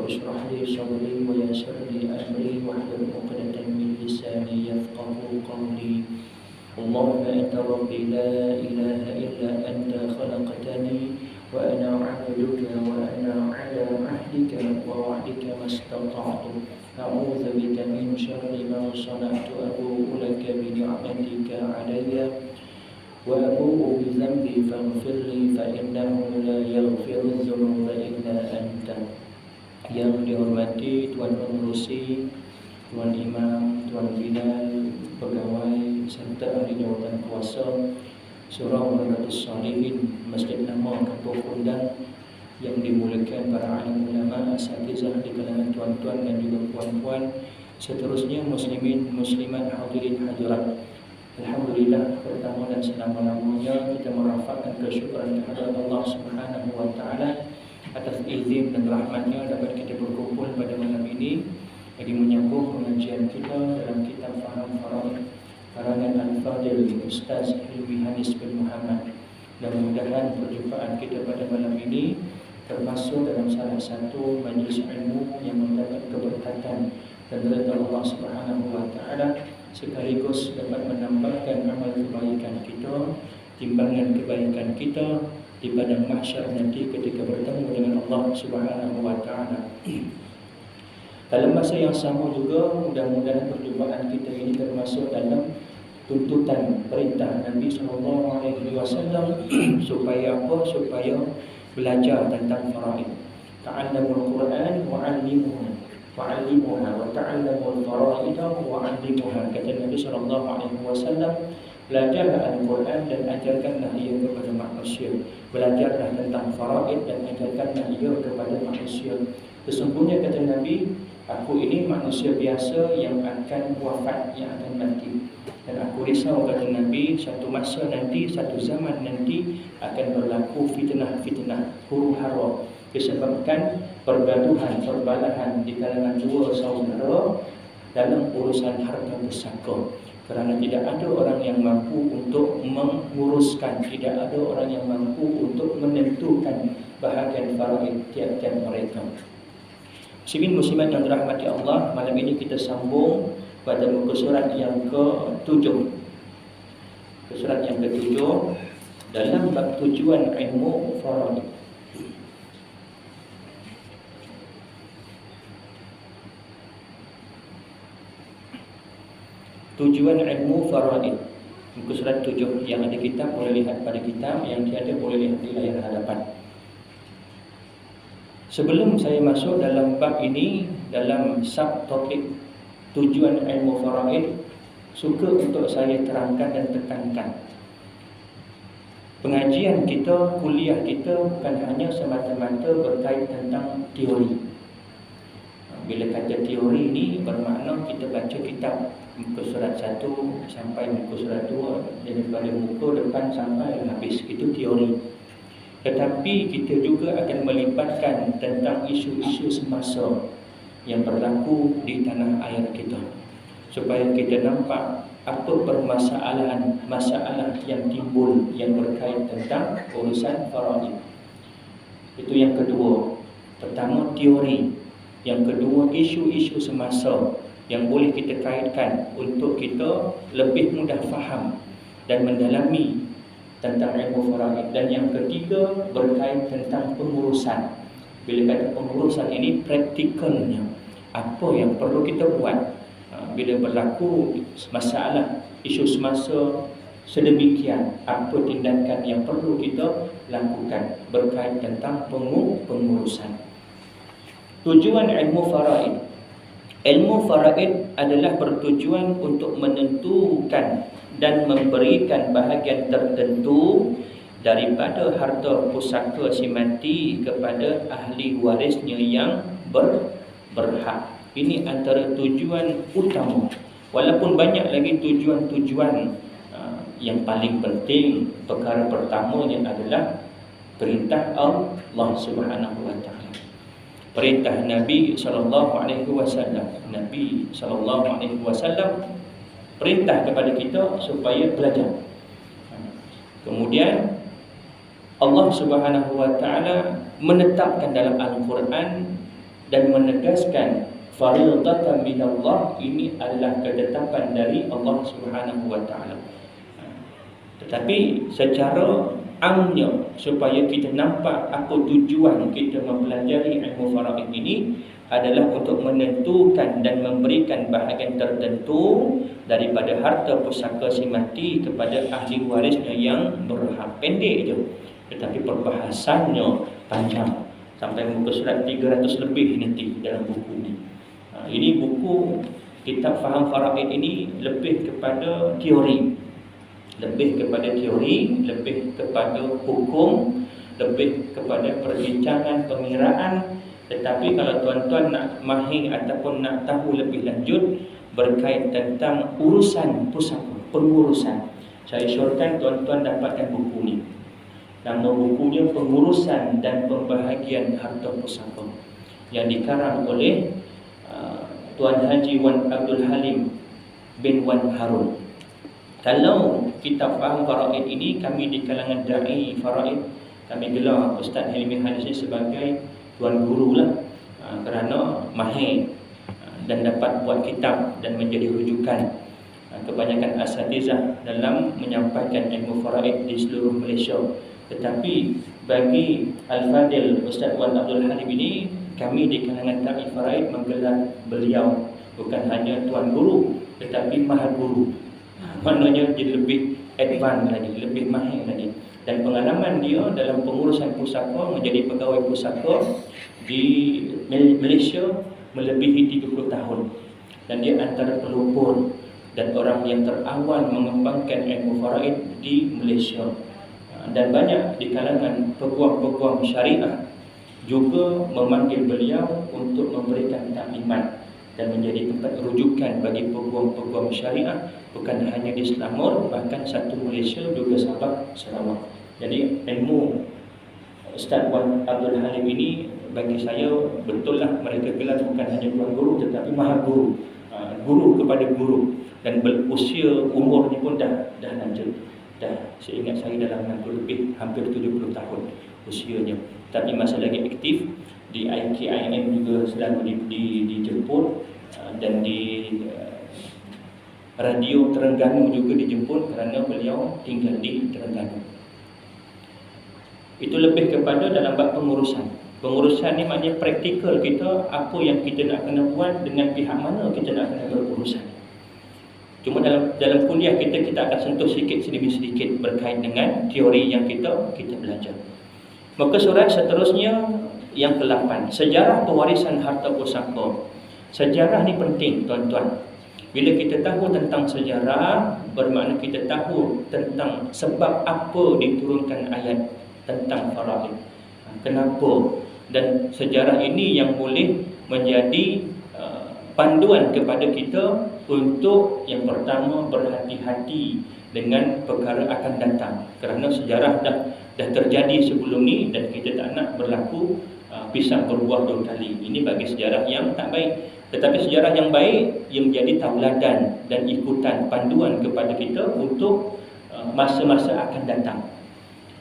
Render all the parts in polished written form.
اشرح لي صدري ويسر لي أمري واحلل عقدة من لساني يفقهوا قولي. اللهم أنت ربي لا إله إلا أنت خلقتني وأنا عبدك وأنا على عهدك ووعدك ما استطعت أعوذ بك من شر ما صنعت أبوء لك بنعمتك علي وأبوء بذنبي فاغفر لي فإنه لا يغفر الذنوب إلا أنت. Yang dihormati Tuan Pengurusi, Tuan Imam, Tuan Bilal, pegawai serta ahli jawatan kuasa Surau Riyadhus Shalihin Masjid Lama Kampung Kundang yang dimuliakan para alim ulama, asatizah di kalangan tuan-tuan dan juga puan-puan, seterusnya muslimin, muslimat, hadirin hadirat. Alhamdulillah, pertama dan selama-lamanya kita merafakkan kesyukuran kehadirat Allah Subhanahu wa taala atas izin dan rahmatnya dapat kita berkumpul pada malam ini bagi menyambung pengajian kita dalam kitab Faham Faraid karangan Al-Fadil Ustaz Hilmi Hanis bin Muhammad. Dan mudah-mudahan perjumpaan kita pada malam ini termasuk dalam salah satu majlis ilmu yang mendapat keberkatan dan ridha Allah Subhanahu wa taala, sekaligus dapat menambahkan amal kebaikan kita, timbangan kebaikan kita di padang mahsyar nanti ketika bertemu dengan Allah Subhanahu wa taala. Dalam masa yang sama juga mudah-mudahan perjumpaan kita ini termasuk dalam tuntutan perintah Nabi sallallahu alaihi wasallam supaya apa? Supaya belajar tentang faraid. Ta'allamul Quran wa 'allimuhu wa'allimuha wa ta'allamul faraid wa 'allimuha. Kata Nabi sallallahu alaihi wasallam, belajarlah Al-Quran dan ajarkanlah ia kepada manusia. Belajarlah tentang faraid dan ajarkanlah ia kepada manusia. Sesungguhnya kata Nabi, aku ini manusia biasa yang akan wafat, yang akan mati. Dan aku risau kata Nabi, satu masa nanti, satu zaman nanti akan berlaku fitnah-fitnah, huru-hara disebabkan pergaduhan, perbalahan di kalangan dua saudara dalam urusan harta pusaka. Kerana tidak ada orang yang mampu untuk menguruskan, tidak ada orang yang mampu untuk menentukan bahagian faraid tiap-tiap mereka. Muslimin muslimat yang dirahmati Allah, malam ini kita sambung pada muka surat yang ke-7. Surat yang ke-7 dalam bab tujuan ilmu faraid. Tujuan ilmu faraid. Muka surat 7 yang ada kitab boleh lihat pada kitab, yang tiada boleh lihat di layar hadapan. Sebelum saya masuk dalam bab ini, dalam subtopik tujuan ilmu faraid, suka untuk saya terangkan dan tekankan, pengajian kita, kuliah kita bukan hanya semata-mata berkait tentang teori. Bila kata teori ini bermakna kita baca kitab muka surat 1 sampai muka surat 2, daripada muka depan sampai habis, itu teori. Tetapi kita juga akan melibatkan tentang isu-isu semasa yang berlaku di tanah air kita, supaya kita nampak apa permasalahan, masalah yang timbul yang berkait tentang urusan faraid. Itu yang kedua. Pertama teori, yang kedua isu-isu semasa yang boleh kita kaitkan untuk kita lebih mudah faham dan mendalami tentang ilmu faraid. Dan yang ketiga berkait tentang pengurusan. Bila kata pengurusan ini, praktikalnya apa yang perlu kita buat bila berlaku masalah isu semasa sedemikian, apa tindakan yang perlu kita lakukan berkait tentang pengurusan. Tujuan ilmu faraid. Ilmu faraid adalah bertujuan untuk menentukan dan memberikan bahagian tertentu daripada harta pusaka si mati kepada ahli warisnya yang berhak. Ini antara tujuan utama. Walaupun banyak lagi tujuan-tujuan yang paling penting, perkara pertamanya adalah perintah Allah Subhanahu wa taala. Perintah Nabi sallallahu alaihi wasallam. Nabi sallallahu alaihi wasallam perintah kepada kita supaya belajar. Kemudian Allah Subhanahu wa taala menetapkan dalam Al-Quran dan menegaskan fardatan minallah, ini adalah ketetapan dari Allah Subhanahu wa taala. Tetapi secara amnya, supaya kita nampak apa tujuan kita mempelajari ilmu faraid ini, adalah untuk menentukan dan memberikan bahagian tertentu daripada harta pusaka si mati kepada ahli warisnya yang berhak. Pendek je, tetapi perbahasannya panjang sampai muka surat 300 lebih nanti dalam buku ini. Ini buku kitab faham faraid ini lebih kepada teori, lebih kepada hukum, lebih kepada perbincangan pengiraan. Tetapi kalau tuan-tuan nak mahir ataupun nak tahu lebih lanjut berkait tentang urusan pusaka, pengurusan, saya syorkan tuan-tuan dapatkan buku ni. Nama bukunya Pengurusan dan Pembahagian Harta Pusaka, yang dikarang oleh Tuan Haji Wan Abdul Halim bin Wan Harun. Kalau kitab faham faraid ini, kami di kalangan da'i faraid, kami gelar Ustaz Hilmi Hanis sebagai tuan guru lah, kerana mahir dan dapat buat kitab dan menjadi rujukan kebanyakan asatizah dalam menyampaikan ilmu faraid di seluruh Malaysia. Tetapi bagi Al-Fadil Ustaz Wan Abdul Halim ini, kami di kalangan da'i faraid menggelar beliau bukan hanya tuan guru tetapi mahal guru. Maknanya dia lebih advance lagi, lebih mahir lagi. Dan pengalaman dia dalam pengurusan pusaka, menjadi pegawai pusaka di Malaysia melebihi 30 tahun. Dan dia antara pelopor dan orang yang terawal mengembangkan ilmu faraid di Malaysia. Dan banyak di kalangan peguam-peguam syariah juga memanggil beliau untuk memberikan taklimat dan menjadi tempat rujukan bagi peguam-peguam syariah, bukan hanya di Selangor, bahkan satu Malaysia juga Sabah, Sarawak. Jadi ilmu Ustaz Wan Abdul Halim ini bagi saya betul lah mereka gelar bukan hanya tuan guru tetapi maha guru, guru kepada guru, dan berusia umurnya pun dah lanjut. Dah seingat saya dalam 60 lebih, hampir 70 tahun usianya. Tapi masih lagi aktif di IKIM juga, selalu dijemput, dan di Radio Terengganu juga dijemput kerana beliau tinggal di Terengganu. Itu lebih kepada dalam bab pengurusan. Pengurusan ni maknanya praktikal kita, apa yang kita nak kena buat, dengan pihak mana kita nak kena berurusan. Cuma dalam kuliah kita akan sentuh sikit demi sedikit berkait dengan teori yang kita belajar. Maka surat seterusnya yang ke-8, sejarah pewarisan harta pusaka. Sejarah ni penting tuan-tuan. Bila kita tahu tentang sejarah, bermakna kita tahu tentang sebab apa diturunkan ayat tentang faraid. Kenapa? Dan sejarah ini yang boleh menjadi panduan kepada kita untuk yang pertama berhati-hati dengan perkara akan datang. Kerana sejarah dah terjadi sebelum ni dan kita tak nak berlaku pisang berbuah dua kali. Ini bagi sejarah yang tak baik. Tetapi sejarah yang baik yang menjadi tauladan dan ikutan panduan kepada kita untuk masa-masa akan datang.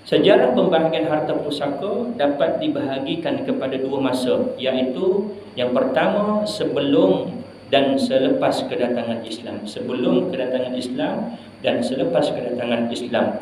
Sejarah pembahagian harta pusaka dapat dibahagikan kepada dua masa, iaitu yang pertama sebelum dan selepas kedatangan Islam. Sebelum kedatangan Islam dan selepas kedatangan Islam.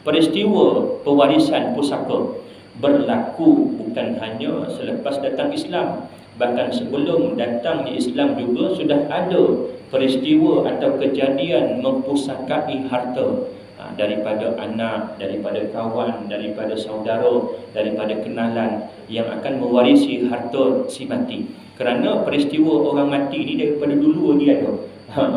Peristiwa pewarisan pusaka berlaku bukan hanya selepas datang Islam, bahkan sebelum datangnya Islam juga sudah ada peristiwa atau kejadian mempusakai harta, daripada anak, daripada kawan, daripada saudara, daripada kenalan yang akan mewarisi harta si mati. Kerana peristiwa orang mati ni daripada dulu lagi ada.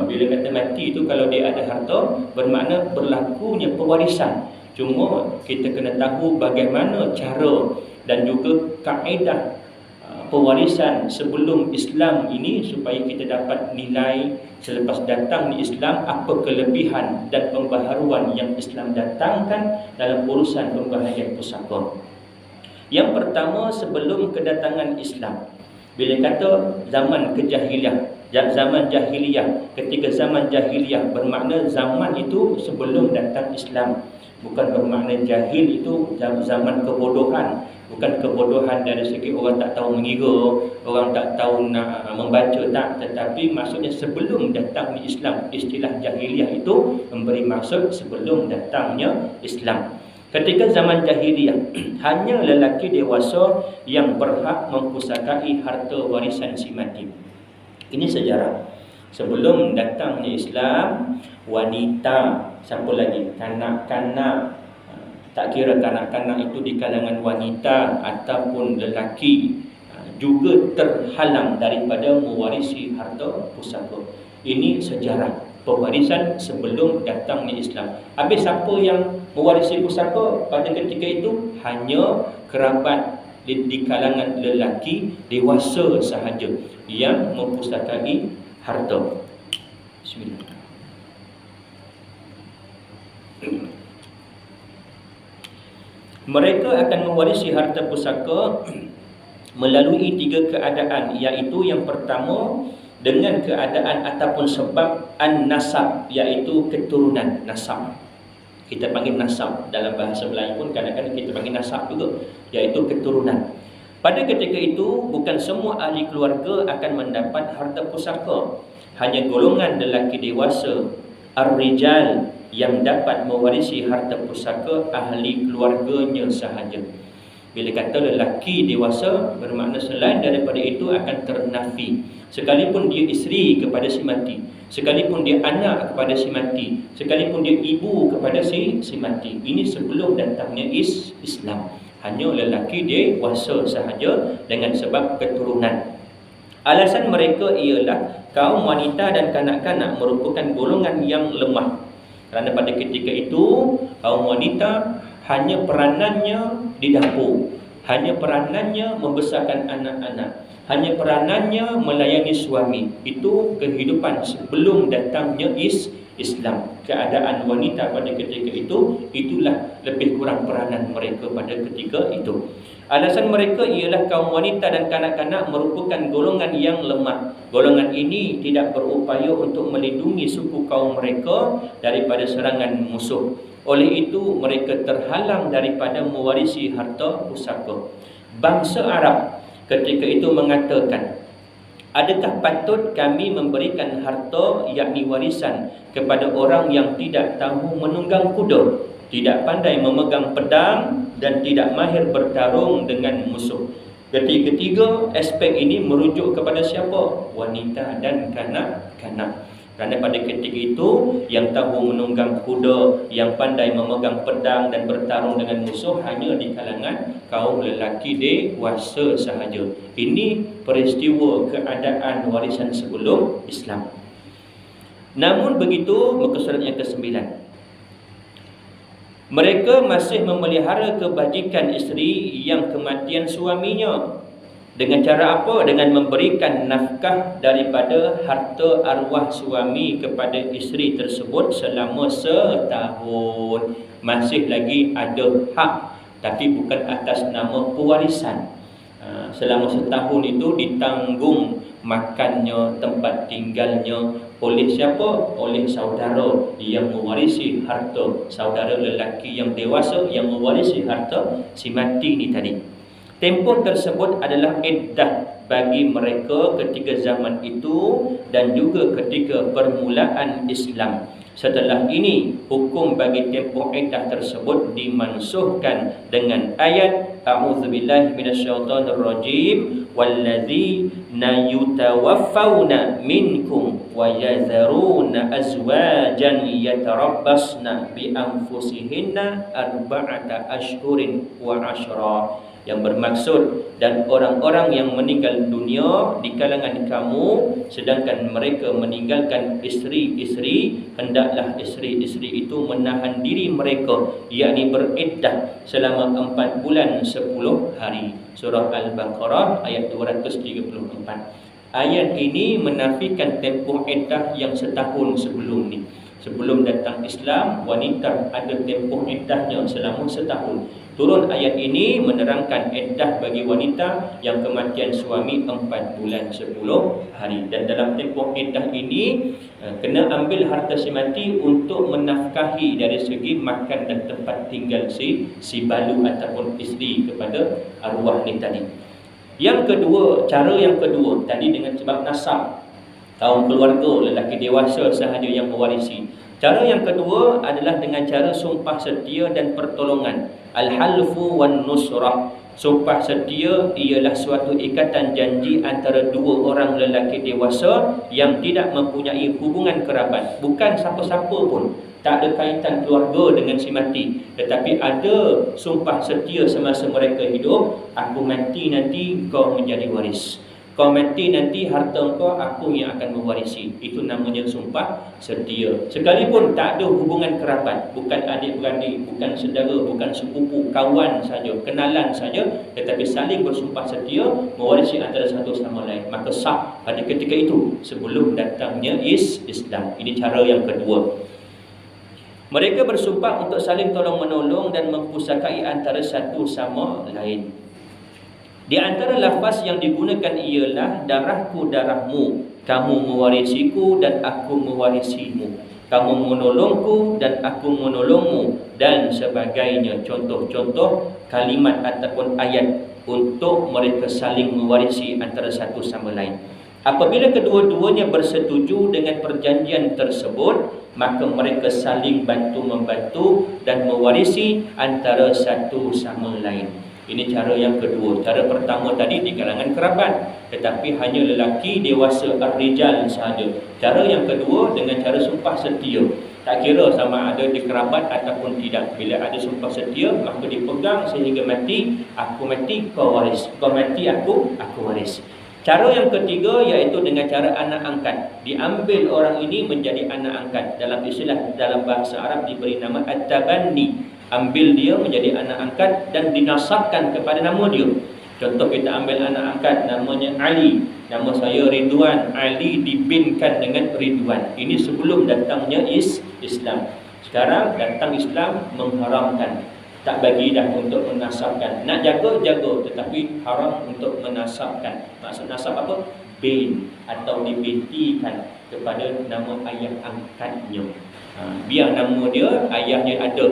Bila kata mati itu, kalau dia ada harta, bermakna berlakunya pewarisan. Cuma kita kena tahu bagaimana cara dan juga kaedah pewarisan sebelum Islam ini, supaya kita dapat nilai selepas datang di Islam apa kelebihan dan pembaharuan yang Islam datangkan dalam urusan pembahagian pusaka. Yang pertama, sebelum kedatangan Islam. Bila kata zaman kejahiliah, zaman jahiliyah, ketika zaman jahiliyah bermakna zaman itu sebelum datang Islam. Bukan bermakna jahil itu zaman kebodohan. Bukan kebodohan dari segi orang tak tahu mengira, orang tak tahu nak membaca, tak. Tetapi maksudnya sebelum datangnya Islam. Istilah jahiliyah itu memberi maksud sebelum datangnya Islam. Ketika zaman jahiliyah, hanya lelaki dewasa yang berhak mempusakai harta warisan si mati. Ini sejarah. Sebelum datangnya Islam, wanita, siapa lagi? Kanak-kanak, tak kira kanak-kanak itu di kalangan wanita ataupun lelaki, juga terhalang daripada mewarisi harta pusaka. Ini sejarah pewarisan sebelum datangnya Islam. Habis siapa yang mewarisi pusaka pada ketika itu? Hanya kerabat di kalangan lelaki dewasa sahaja yang mempustakai harta. Bismillah. Mereka akan mewarisi harta pusaka melalui 3 keadaan, iaitu yang pertama dengan keadaan ataupun sebab an-nasab, iaitu keturunan, nasab. Kita panggil nasab, dalam bahasa Melayu pun kadang-kadang kita panggil nasab juga, iaitu keturunan. Pada ketika itu, bukan semua ahli keluarga akan mendapat harta pusaka. Hanya golongan lelaki dewasa, ar-rijal, yang dapat mewarisi harta pusaka ahli keluarganya sahaja. Bila kata lelaki dewasa, bermakna selain daripada itu akan ternafi. Sekalipun dia isteri kepada si mati, sekalipun dia anak kepada si mati, sekalipun dia ibu kepada si mati. Ini sebelum datangnya Islam. Hanya lelaki dewasa sahaja dengan sebab keturunan. Alasan mereka ialah kaum wanita dan kanak-kanak merupakan golongan yang lemah. Kerana pada ketika itu kaum wanita hanya peranannya di dapur, hanya peranannya membesarkan anak-anak, hanya peranannya melayani suami. Itu kehidupan sebelum datangnya Islam. Keadaan wanita pada ketika itu, itulah lebih kurang peranan mereka pada ketika itu. Alasan mereka ialah kaum wanita dan kanak-kanak merupakan golongan yang lemah. Golongan ini tidak berupaya untuk melindungi suku kaum mereka daripada serangan musuh. Oleh itu, mereka terhalang daripada mewarisi harta pusaka. Bangsa Arab ketika itu mengatakan, adakah patut kami memberikan harta, yakni warisan, kepada orang yang tidak tahu menunggang kuda, tidak pandai memegang pedang, dan tidak mahir bertarung dengan musuh? Ketiga aspek ini merujuk kepada siapa? Wanita dan kanak-kanak. Kerana pada ketika itu, yang tahu menunggang kuda, yang pandai memegang pedang dan bertarung dengan musuh hanya di kalangan kaum lelaki dewasa sahaja. Ini peristiwa keadaan warisan sebelum Islam. Namun begitu, muka surat yang ke-9, mereka masih memelihara kebajikan isteri yang kematian suaminya. Dengan cara apa? Dengan memberikan nafkah daripada harta arwah suami kepada isteri tersebut selama setahun. Masih lagi ada hak, tapi bukan atas nama pewarisan. Selama setahun itu ditanggung makannya, tempat tinggalnya oleh siapa? Oleh saudara yang mewarisi harta, saudara lelaki yang dewasa yang mewarisi harta si mati ni tadi. Tempoh tersebut adalah iddah bagi mereka ketika zaman itu dan juga ketika permulaan Islam. Setelah ini, hukum bagi tempoh iddah tersebut dimansuhkan dengan ayat A'udzubillahi minasyaitonirrajim, walladzina yutawaffawna minkum wa yadharuna azwajan yatarabbasna bi anfusihinna arba'ata ashhurin wa 'ashra. Yang bermaksud, dan orang-orang yang meninggal dunia di kalangan kamu sedangkan mereka meninggalkan isteri-isteri, hendaklah isteri-isteri itu menahan diri mereka, yakni beriddah selama 4 bulan 10 hari. Surah Al-Baqarah ayat 234. Ayat ini menafikan tempoh iddah yang setahun sebelum ni. Sebelum datang Islam, wanita ada tempoh iddahnya selama setahun. Turun ayat ini menerangkan iddah bagi wanita yang kematian suami 4 bulan 10 hari. Dan dalam tempoh iddah ini kena ambil harta si mati untuk menafkahi dari segi makan dan tempat tinggal si balu ataupun isteri kepada arwah ni tadi. Yang kedua, cara yang kedua tadi dengan sebab nasab, kaum keluarga, lelaki dewasa sahaja yang mewarisi. Cara yang kedua adalah dengan cara sumpah setia dan pertolongan. Al-halfu wan nusrah. Sumpah setia ialah suatu ikatan janji antara dua orang lelaki dewasa yang tidak mempunyai hubungan kerabat, bukan siapa-siapa pun, tak ada kaitan keluarga dengan si mati, tetapi ada sumpah setia semasa mereka hidup. Aku mati nanti kau menjadi waris, kau mati nanti harta kau aku yang akan mewarisi. Itu namanya sumpah setia. Sekalipun tak ada hubungan kerabat, bukan adik-beradik, bukan saudara, bukan sepupu, kawan saja, kenalan saja, tetapi saling bersumpah setia mewarisi antara satu sama lain, maka sah pada ketika itu sebelum datangnya Islam. Ini cara yang kedua. Mereka bersumpah untuk saling tolong-menolong dan mempusakai antara satu sama lain. Di antara lafaz yang digunakan ialah darahku darahmu, kamu mewarisiku dan aku mewarisimu, kamu menolongku dan aku menolongmu, dan sebagainya. Contoh-contoh kalimat ataupun ayat untuk mereka saling mewarisi antara satu sama lain. Apabila kedua-duanya bersetuju dengan perjanjian tersebut, maka mereka saling bantu-membantu dan mewarisi antara satu sama lain. Ini cara yang kedua. Cara pertama tadi di kalangan kerabat, tetapi hanya lelaki dewasa ar-rijal sahaja. Cara yang kedua dengan cara sumpah setia. Tak kira sama ada di kerabat ataupun tidak. Bila ada sumpah setia, maka dipegang sehingga mati. Aku mati, kau waris. Kau mati, aku waris. Cara yang ketiga iaitu dengan cara anak angkat. Diambil orang ini menjadi anak angkat. Dalam istilah dalam bahasa Arab diberi nama at-tabanni. Ambil dia menjadi anak angkat dan dinasabkan kepada nama dia. Contoh, kita ambil anak angkat namanya Ali, nama saya Ridwan, Ali dibinkan dengan Ridwan. Ini sebelum datangnya Islam. Sekarang datang Islam mengharamkan, tak bagi dah untuk menasabkan. Nak jaga, tetapi haram untuk menasabkan. Maksud nasab apa? Bin atau dibintikan kepada nama ayah angkatnya. Biar nama dia, ayahnya ada,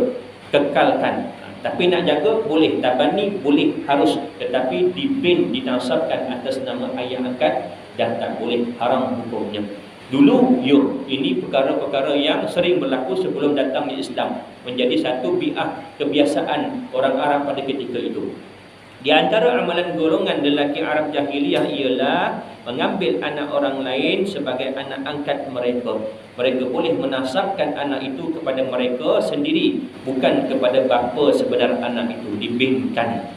kekalkan. Tapi nak jaga boleh, tabani boleh, harus, tetapi dibin, dinasabkan atas nama ayah angkat dah tak boleh, haram hukumnya. Dulu ini perkara-perkara yang sering berlaku sebelum datangnya Islam, menjadi satu bi'ah, kebiasaan orang Arab pada ketika itu. Di antara amalan golongan lelaki Arab jahiliyah ialah mengambil anak orang lain sebagai anak angkat mereka. Mereka boleh menasabkan anak itu kepada mereka sendiri, bukan kepada bapa sebenar anak itu. Dibinkan,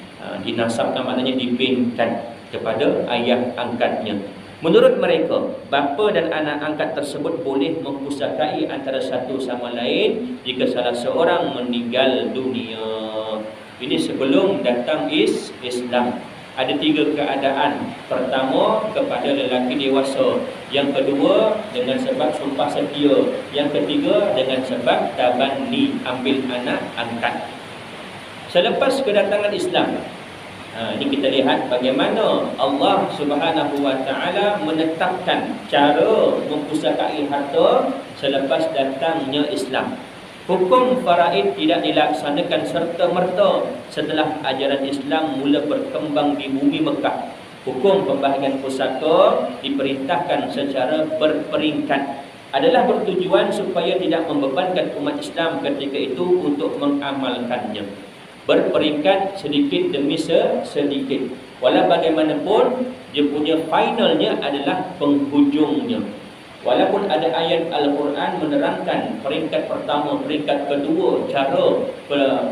dinasabkan maknanya dibinkan kepada ayah angkatnya. Menurut mereka, bapa dan anak angkat tersebut boleh mempusakai antara satu sama lain jika salah seorang meninggal dunia. Ini sebelum datang Islam. Ada 3 keadaan. Pertama, kepada lelaki dewasa. Yang kedua, dengan sebab sumpah setia. Yang ketiga, dengan sebab tabanni, ambil anak angkat. Selepas kedatangan Islam, ini kita lihat bagaimana Allah Subhanahu wa taala menetapkan cara mempusakai harta selepas datangnya Islam. Hukum faraid tidak dilaksanakan serta-merta setelah ajaran Islam mula berkembang di bumi Mekah. Hukum pembahagian pusaka diperintahkan secara berperingkat, adalah bertujuan supaya tidak membebankan umat Islam ketika itu untuk mengamalkannya. Berperingkat sedikit demi sedikit. Walau bagaimanapun, dia punya finalnya adalah penghujungnya. Walaupun ada ayat Al-Quran menerangkan peringkat pertama, peringkat kedua, cara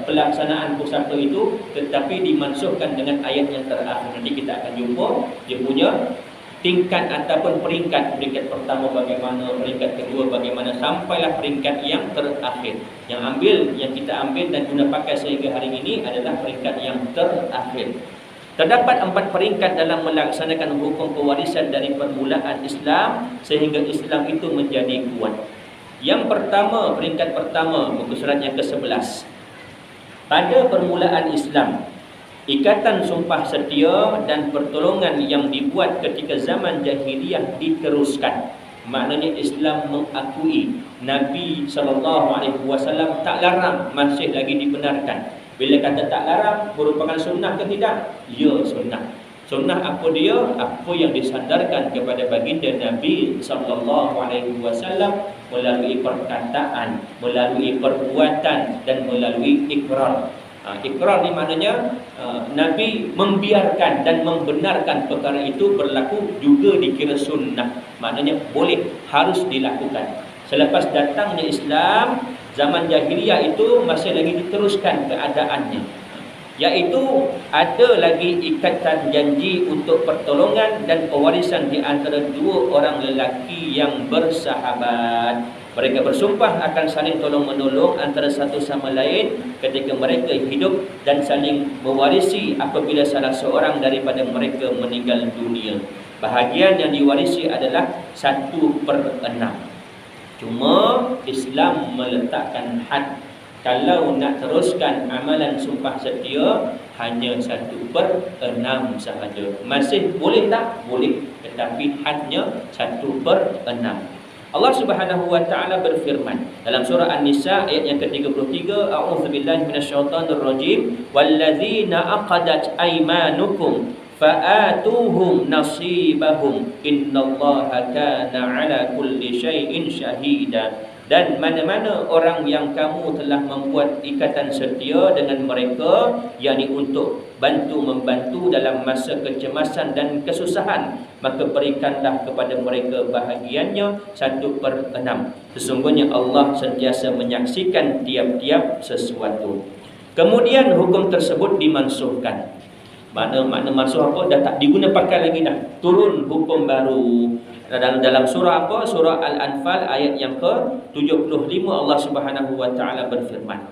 pelaksanaan pusaka itu, tetapi dimansuhkan dengan ayat yang terakhir. Nanti kita akan jumpa dia punya tingkat ataupun peringkat. Peringkat pertama bagaimana, peringkat kedua bagaimana, sampailah peringkat yang terakhir. Yang kita ambil dan guna pakai sehingga hari ini adalah peringkat yang terakhir. Terdapat 4 peringkat dalam melaksanakan hukum pewarisan dari permulaan Islam sehingga Islam itu menjadi kuat. Yang pertama, peringkat pertama, muka surat yang ke-11. Pada permulaan Islam, ikatan sumpah setia dan pertolongan yang dibuat ketika zaman jahiliyah diteruskan. Maknanya Islam mengakui Nabi SAW tak larang, masih lagi dibenarkan. Bila kata tak larang, merupakan sunnah ke tidak? Ya, sunnah. Sunnah apa dia? Apa yang disandarkan kepada baginda Nabi SAW melalui perkataan, melalui perbuatan dan melalui ikrar. Ikrar ni maknanya Nabi membiarkan dan membenarkan perkara itu berlaku, juga dikira sunnah. Maknanya boleh, harus dilakukan. Selepas datangnya Islam, zaman jahiliyah itu masih lagi diteruskan keadaannya, iaitu ada lagi ikatan janji untuk pertolongan dan pewarisan di antara dua orang lelaki yang bersahabat. Mereka bersumpah akan saling tolong-menolong antara satu sama lain ketika mereka hidup dan saling mewarisi apabila salah seorang daripada mereka meninggal dunia. Bahagian yang diwarisi adalah 1/6. Cuma Islam meletakkan had. Kalau nak teruskan amalan sumpah setia, hanya 1/6 sahaja. Masih boleh tak? Boleh. Tetapi hadnya 1/6. Allah Subhanahu wa taala berfirman dalam surah An-Nisa ayat yang ke-33, a'udzubillahi minasyaitonir rajim, walladzina aqadat aymanukum fa'atuhum nasibahum innallaha kana 'ala kulli syai'in syahida. Dan mana-mana orang yang kamu telah membuat ikatan setia dengan mereka, yakni untuk membantu dalam masa kecemasan dan kesusahan, maka berikanlah kepada mereka bahagiannya 1/6. Sesungguhnya Allah sentiasa menyaksikan tiap-tiap sesuatu. Kemudian hukum tersebut dimansuhkan. Makna mansuh apa? Dah tak diguna pakai lagi dah. Turun hukum baru. Dalam surah apa? Surah Al-Anfal ayat yang ke-75 Allah Subhanahu wa taala berfirman,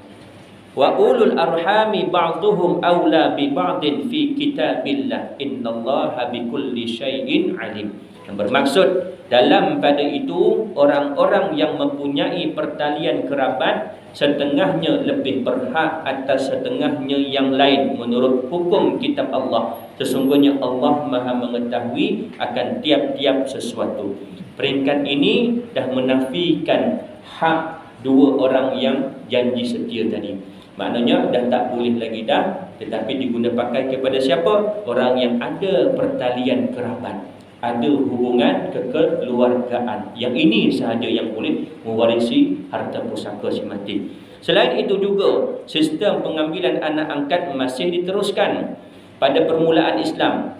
wa ulul arhami ba'dhum aula bi ba'din fi kitabillah innallaha bikulli syai'in alim. Yang bermaksud dalam pada itu orang-orang yang mempunyai pertalian kerabat setengahnya lebih berhak atas setengahnya yang lain menurut hukum kitab Allah. Sesungguhnya Allah Maha mengetahui akan tiap-tiap sesuatu. Peringkat ini dah menafikan hak dua orang yang janji setia tadi. Maknanya dah tak boleh lagi dah, tetapi diguna pakai kepada siapa? Orang yang ada pertalian kerabat, ada hubungan kekeluargaan. Yang ini sahaja yang boleh mewarisi harta pusaka si mati. Selain itu juga, sistem pengambilan anak angkat masih diteruskan. Pada permulaan Islam,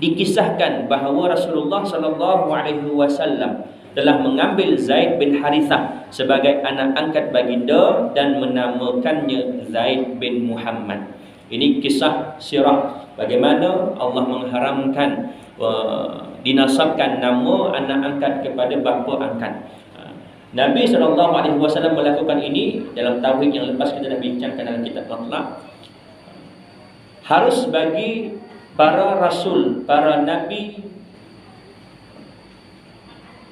dikisahkan bahawa Rasulullah SAW telah mengambil Zaid bin Harithah sebagai anak angkat baginda dan menamakannya Zaid bin Muhammad. Ini kisah sirah bagaimana Allah mengharamkan dinasabkan nama anak angkat kepada bapa angkat. Nabi SAW melakukan ini dalam tauhid yang lepas kita dah bincangkan dalam kitab Akhlak. Harus bagi para rasul, para nabi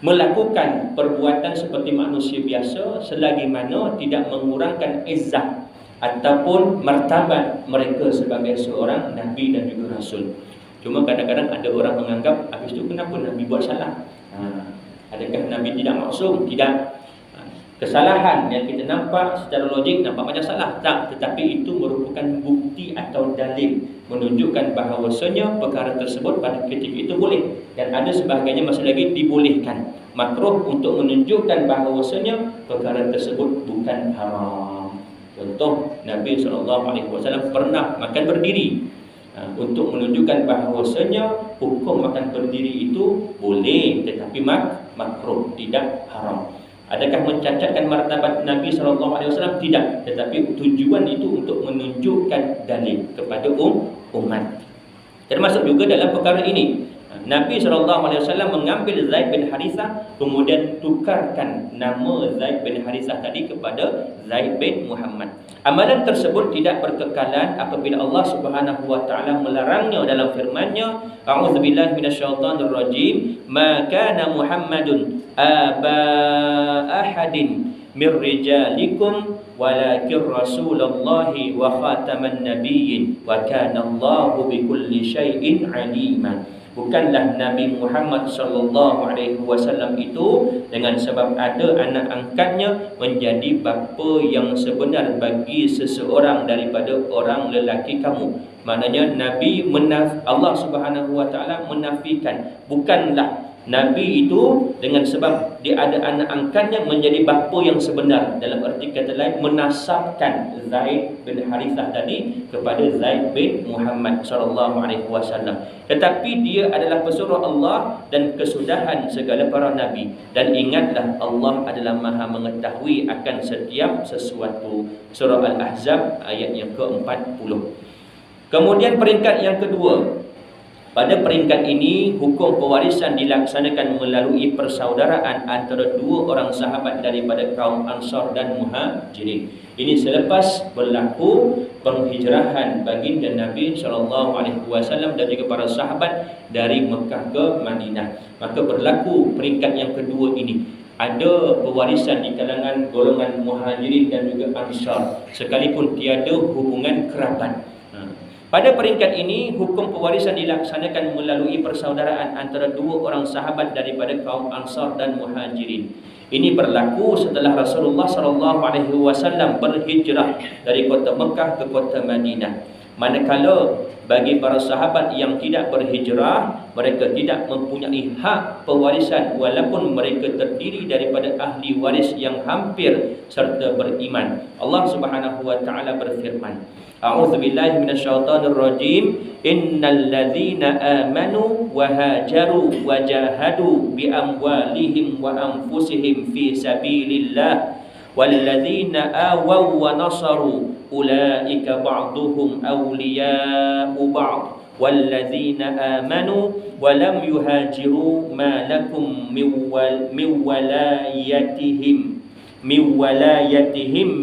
melakukan perbuatan seperti manusia biasa selagi mana tidak mengurangkan izzah ataupun martabat mereka sebagai seorang nabi dan juga rasul. Cuma kadang-kadang ada orang menganggap, habis itu kenapa Nabi buat salah? Adakah Nabi tidak maksum? Tidak. Kesalahan yang kita nampak secara logik nampak macam salah. Tak, tetapi itu merupakan bukti atau dalil menunjukkan bahawasanya perkara tersebut pada ketika itu boleh. Dan ada sebahagiannya masih lagi dibolehkan. Makruh untuk menunjukkan bahawasanya perkara tersebut bukan haram. Contoh, Nabi SAW pernah makan berdiri. Untuk menunjukkan bahawasanya hukum makan berdiri itu boleh, tetapi makruh, tidak haram. Adakah mencacatkan martabat Nabi SAW? Tidak, tetapi tujuan itu untuk menunjukkan dalil kepada umat. Termasuk juga dalam perkara ini, Nabi SAW mengambil Zaid bin Harithah, kemudian tukarkan nama Zaid bin Harithah tadi kepada Zaid bin Muhammad. Amalan tersebut tidak berkekalan apabila Allah Subhanahu wa taala melarangnya dalam firman-Nya, A'udzubillahi minasyaitonirrajim, "Ma kana Muhammadun aba ahadin min rijalikum walakin rasulullahi wa khataman nabiyyin wa kana Allahu bikulli syai'in 'alima." Bukanlah Nabi Muhammad sallallahu alaihi wasallam itu dengan sebab ada anak angkatnya menjadi bapa yang sebenar bagi seseorang daripada orang lelaki kamu. Maknanya Allah Subhanahu wa taala menafikan, bukanlah Nabi itu dengan sebab dia ada anak angkatnya menjadi bapa yang sebenar. Dalam arti kata lain, menasabkan Zaid bin Harithah tadi kepada Zaid bin Muhammad sallallahu alaihi wasallam. Tetapi dia adalah pesuruh Allah dan kesudahan segala para nabi. Dan ingatlah, Allah adalah Maha mengetahui akan setiap sesuatu. Surah Al-Ahzab ayat yang ke-40. Kemudian peringkat yang kedua. Pada peringkat ini, hukum pewarisan dilaksanakan melalui persaudaraan antara dua orang sahabat daripada kaum Ansar dan Muhajirin. Ini selepas berlaku penghijrahan baginda Nabi SAW dan juga para sahabat dari Mekah ke Madinah. Maka berlaku peringkat yang kedua ini. Ada pewarisan di kalangan golongan Muhajirin dan juga Ansar, sekalipun tiada hubungan kerabat. Pada peringkat ini, hukum pewarisan dilaksanakan melalui persaudaraan antara dua orang sahabat daripada kaum Ansar dan Muhajirin. Ini berlaku setelah Rasulullah SAW berhijrah dari kota Mekah ke kota Madinah. Manakala bagi para sahabat yang tidak berhijrah, mereka tidak mempunyai hak pewarisan walaupun mereka terdiri daripada ahli waris yang hampir serta beriman. Allah Subhanahu wa taala berfirman, A'udzubillahi minasyaitonirrajim, innal ladzina amanu wa hajaru wa jahadu bi amwalihim wa anfusihim fi sabilillah walladzina awaw wa nasaru ulaika ba'duhum awliya'u ba'd walladzina amanu wa lam yuhajiru ma lakum min walayatihim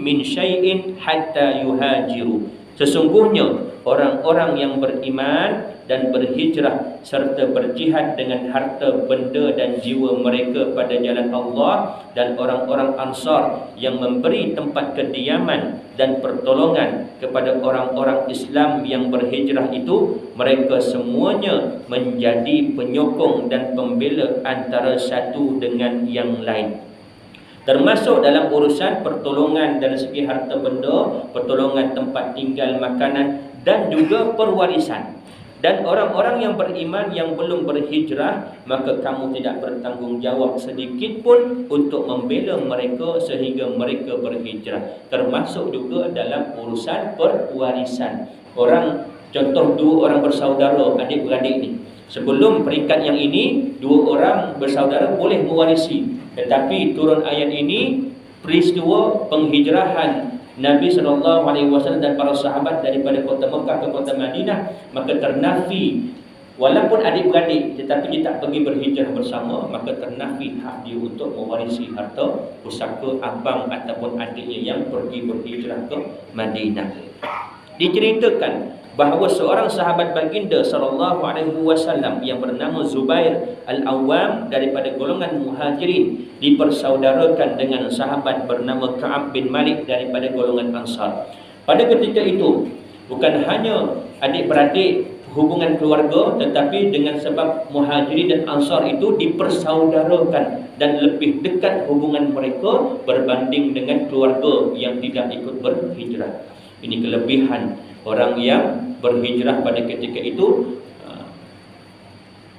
min syai'in hatta yuhajiru. Sesungguhnya orang-orang yang beriman dan berhijrah serta berjihad dengan harta benda dan jiwa mereka pada jalan Allah, dan orang-orang Ansar yang memberi tempat kediaman dan pertolongan kepada orang-orang Islam yang berhijrah itu, mereka semuanya menjadi penyokong dan pembela antara satu dengan yang lain. Termasuk dalam urusan pertolongan dari segi harta benda, pertolongan tempat tinggal, makanan dan juga perwarisan. Dan orang-orang yang beriman yang belum berhijrah, maka kamu tidak bertanggungjawab sedikit pun untuk membela mereka sehingga mereka berhijrah. Termasuk juga dalam urusan perwarisan. Contoh dua orang bersaudara, adik-beradik ni. Sebelum peringkat yang ini, dua orang bersaudara boleh mewarisi. Tetapi turun ayat ini, peristiwa penghijrahan Nabi SAW dan para sahabat daripada kota Mekah ke kota Madinah, maka ternafi, walaupun adik-beradik tetapi dia tak pergi berhijrah bersama, maka ternafi hak dia untuk mewarisi harta pusaka abang ataupun adiknya yang pergi berhijrah ke Madinah. Diceritakan bahawa seorang sahabat baginda SAW yang bernama Zubair Al-Awwam daripada golongan Muhajirin dipersaudarakan dengan sahabat bernama Ka'ab bin Malik daripada golongan Ansar. Pada ketika itu, bukan hanya adik-beradik hubungan keluarga, tetapi dengan sebab Muhajirin dan Ansar itu dipersaudarakan dan lebih dekat hubungan mereka berbanding dengan keluarga yang tidak ikut berhijrah. Ini kelebihan orang yang berhijrah pada ketika itu.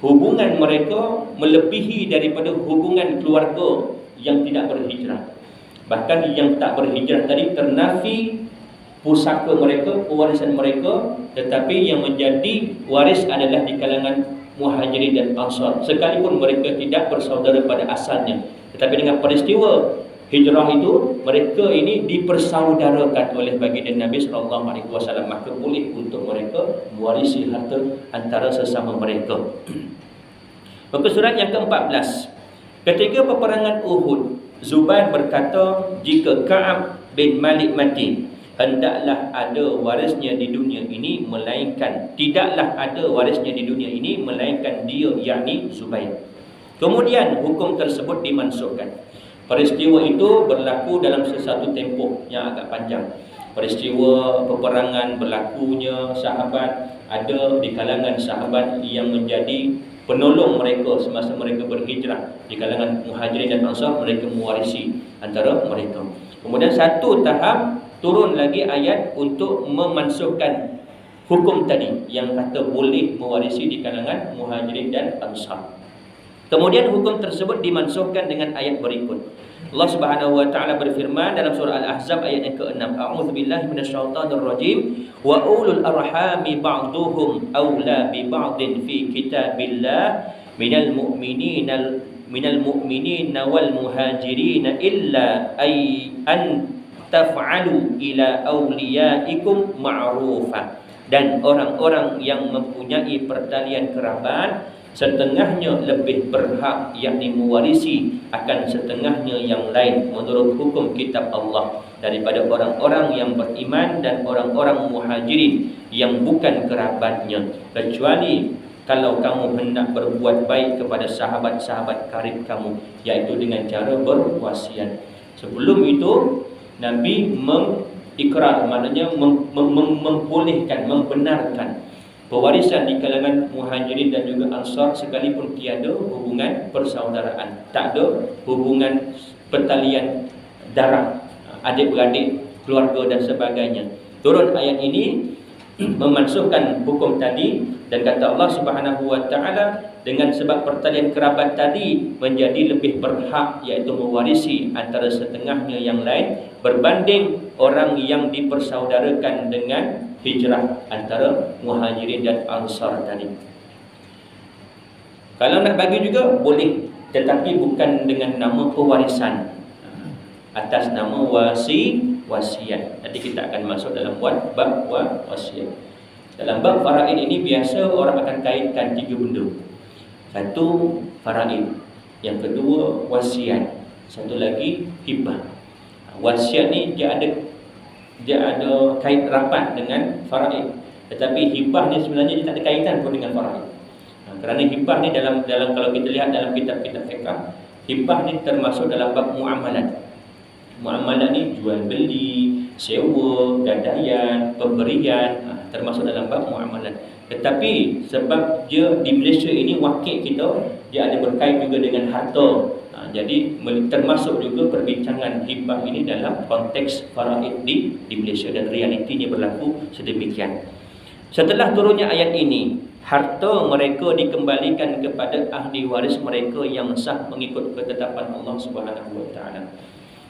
Hubungan mereka melebihi daripada hubungan keluarga yang tidak berhijrah. Bahkan yang tak berhijrah tadi ternafi pusaka mereka, pewarisan mereka, tetapi yang menjadi waris adalah di kalangan Muhajirin dan Ansar, sekalipun mereka tidak bersaudara pada asalnya. Tetapi dengan peristiwa hijrah itu, mereka ini dipersaudarakan oleh baginda Nabi SAW, maka boleh untuk mereka mewarisi harta antara sesama mereka. Muka surat yang ke-14. Ketika peperangan Uhud, Zubair berkata, jika Ka'ab bin Malik mati, hendaklah ada warisnya di dunia ini melainkan tidaklah ada warisnya di dunia ini melainkan dia, yakni Zubair. Kemudian hukum tersebut dimansuhkan. Peristiwa itu berlaku dalam sesuatu tempoh yang agak panjang. Peristiwa peperangan berlakunya sahabat, ada di kalangan sahabat yang menjadi penolong mereka semasa mereka berhijrah. Di kalangan Muhajirin dan Ansar, mereka mewarisi antara mereka. Kemudian satu tahap turun lagi ayat untuk memansuhkan hukum tadi yang kata boleh mewarisi di kalangan Muhajirin dan Ansar. Kemudian hukum tersebut dimansuhkan dengan ayat berikut. Allah Subhanahu wa taala berfirman dalam surah Al-Ahzab ayat yang ke-6, A'udzubillahi minasyaitonirrajim, wa ulul arhami ba'duhum aula bi ba'din fi kitabillah minal mu'minina wal muhajirin illa an taf'alu ila awliyaikum ma'rufa. Dan orang-orang yang mempunyai pertalian kerabat setengahnya lebih berhak, yakni mewarisi akan setengahnya yang lain menurut hukum kitab Allah daripada orang-orang yang beriman dan orang-orang muhajirin yang bukan kerabatnya, kecuali kalau kamu hendak berbuat baik kepada sahabat-sahabat karib kamu, iaitu dengan cara berwasiat. Sebelum itu Nabi mengikrar, maknanya membolehkan, membenarkan pewarisan di kalangan Muhajirin dan juga Ansar sekalipun tiada hubungan persaudaraan, tak ada hubungan pertalian darah, adik-beradik, keluarga dan sebagainya. Turun ayat ini memansuhkan hukum tadi, dan kata Allah Subhanahu wa taala, dengan sebab pertalian kerabat tadi menjadi lebih berhak, iaitu mewarisi antara setengahnya yang lain berbanding orang yang dipersaudarakan dengan hijrah antara Muhajirin dan Ansar tadi. Kalau nak bagi juga boleh, tetapi bukan dengan nama pewarisan, atas nama wasiat. Nanti kita akan masuk dalam bab wasiat. Dalam bab faraid ini biasa orang akan kaitkan 3 benda. Satu, faraid. Yang kedua, wasiat. Satu lagi, hibah. Wasiat ni dia ada kait rapat dengan faraid. Tetapi hibah ni sebenarnya dia tak ada kaitan pun dengan faraid. Kerana hibah ni dalam kalau kita lihat dalam kitab-kitab fiqh, hibah ni termasuk dalam bab muamalat. Muamalat ni jual beli, sewa, gadaian, pemberian, termasuk dalam bab muamalat. Tetapi sebab dia di Malaysia ini wakil kita, dia ada berkait juga dengan harta. Jadi termasuk juga perbincangan hibah ini dalam konteks faraid di Malaysia, dan realitinya berlaku sedemikian. Setelah turunnya ayat ini, harta mereka dikembalikan kepada ahli waris mereka yang sah mengikut ketetapan Allah Subhanahu wa taala.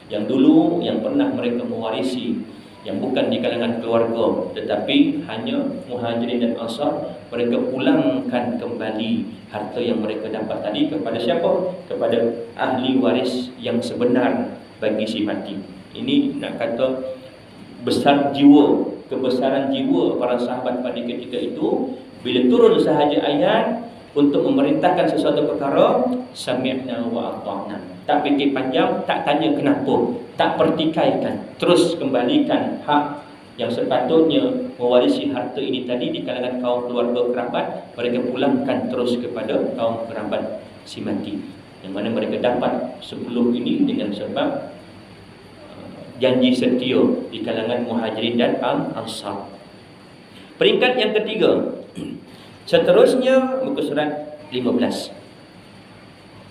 Yang dulu yang pernah mereka mewarisi, yang bukan di kalangan keluarga tetapi hanya Muhajirin dan Ansar, mereka pulangkan kembali harta yang mereka dapat tadi kepada siapa? Kepada ahli waris yang sebenar bagi si mati. Ini nak kata besar jiwa, kebesaran jiwa para sahabat pada ketika itu. Bila turun sahaja ayat untuk memerintahkan sesuatu perkara, sami'na wa ata'na. Tak fikir panjang, tak tanya kenapa, tak pertikaikan, terus kembalikan hak yang sepatutnya mewarisi harta ini tadi di kalangan kaum keluarga kerabat, mereka pulangkan terus kepada kaum kerabat si mati, yang mana mereka dapat sebelum ini dengan sebab janji setia di kalangan Muhajirin dan Ansar. Peringkat yang ketiga, seterusnya muka surat 15.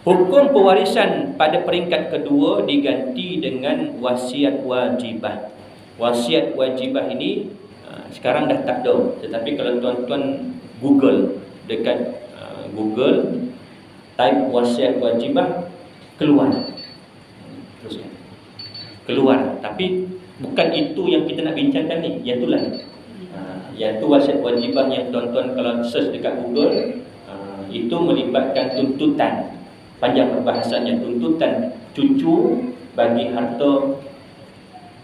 Hukum pewarisan pada peringkat kedua diganti dengan wasiat wajibah. Wasiat wajibah ini sekarang dah tak ada. Tetapi kalau tuan-tuan Google, dekat Google type wasiat wajibah, keluar. Teruskan. Keluar. Tapi bukan itu yang kita nak bincangkan ni. Yang itulah. Yang tu wasiat wajibah yang tuan-tuan kalau search dekat Google, itu melibatkan tuntutan. Panjang perbahasannya, tuntutan cucu bagi harta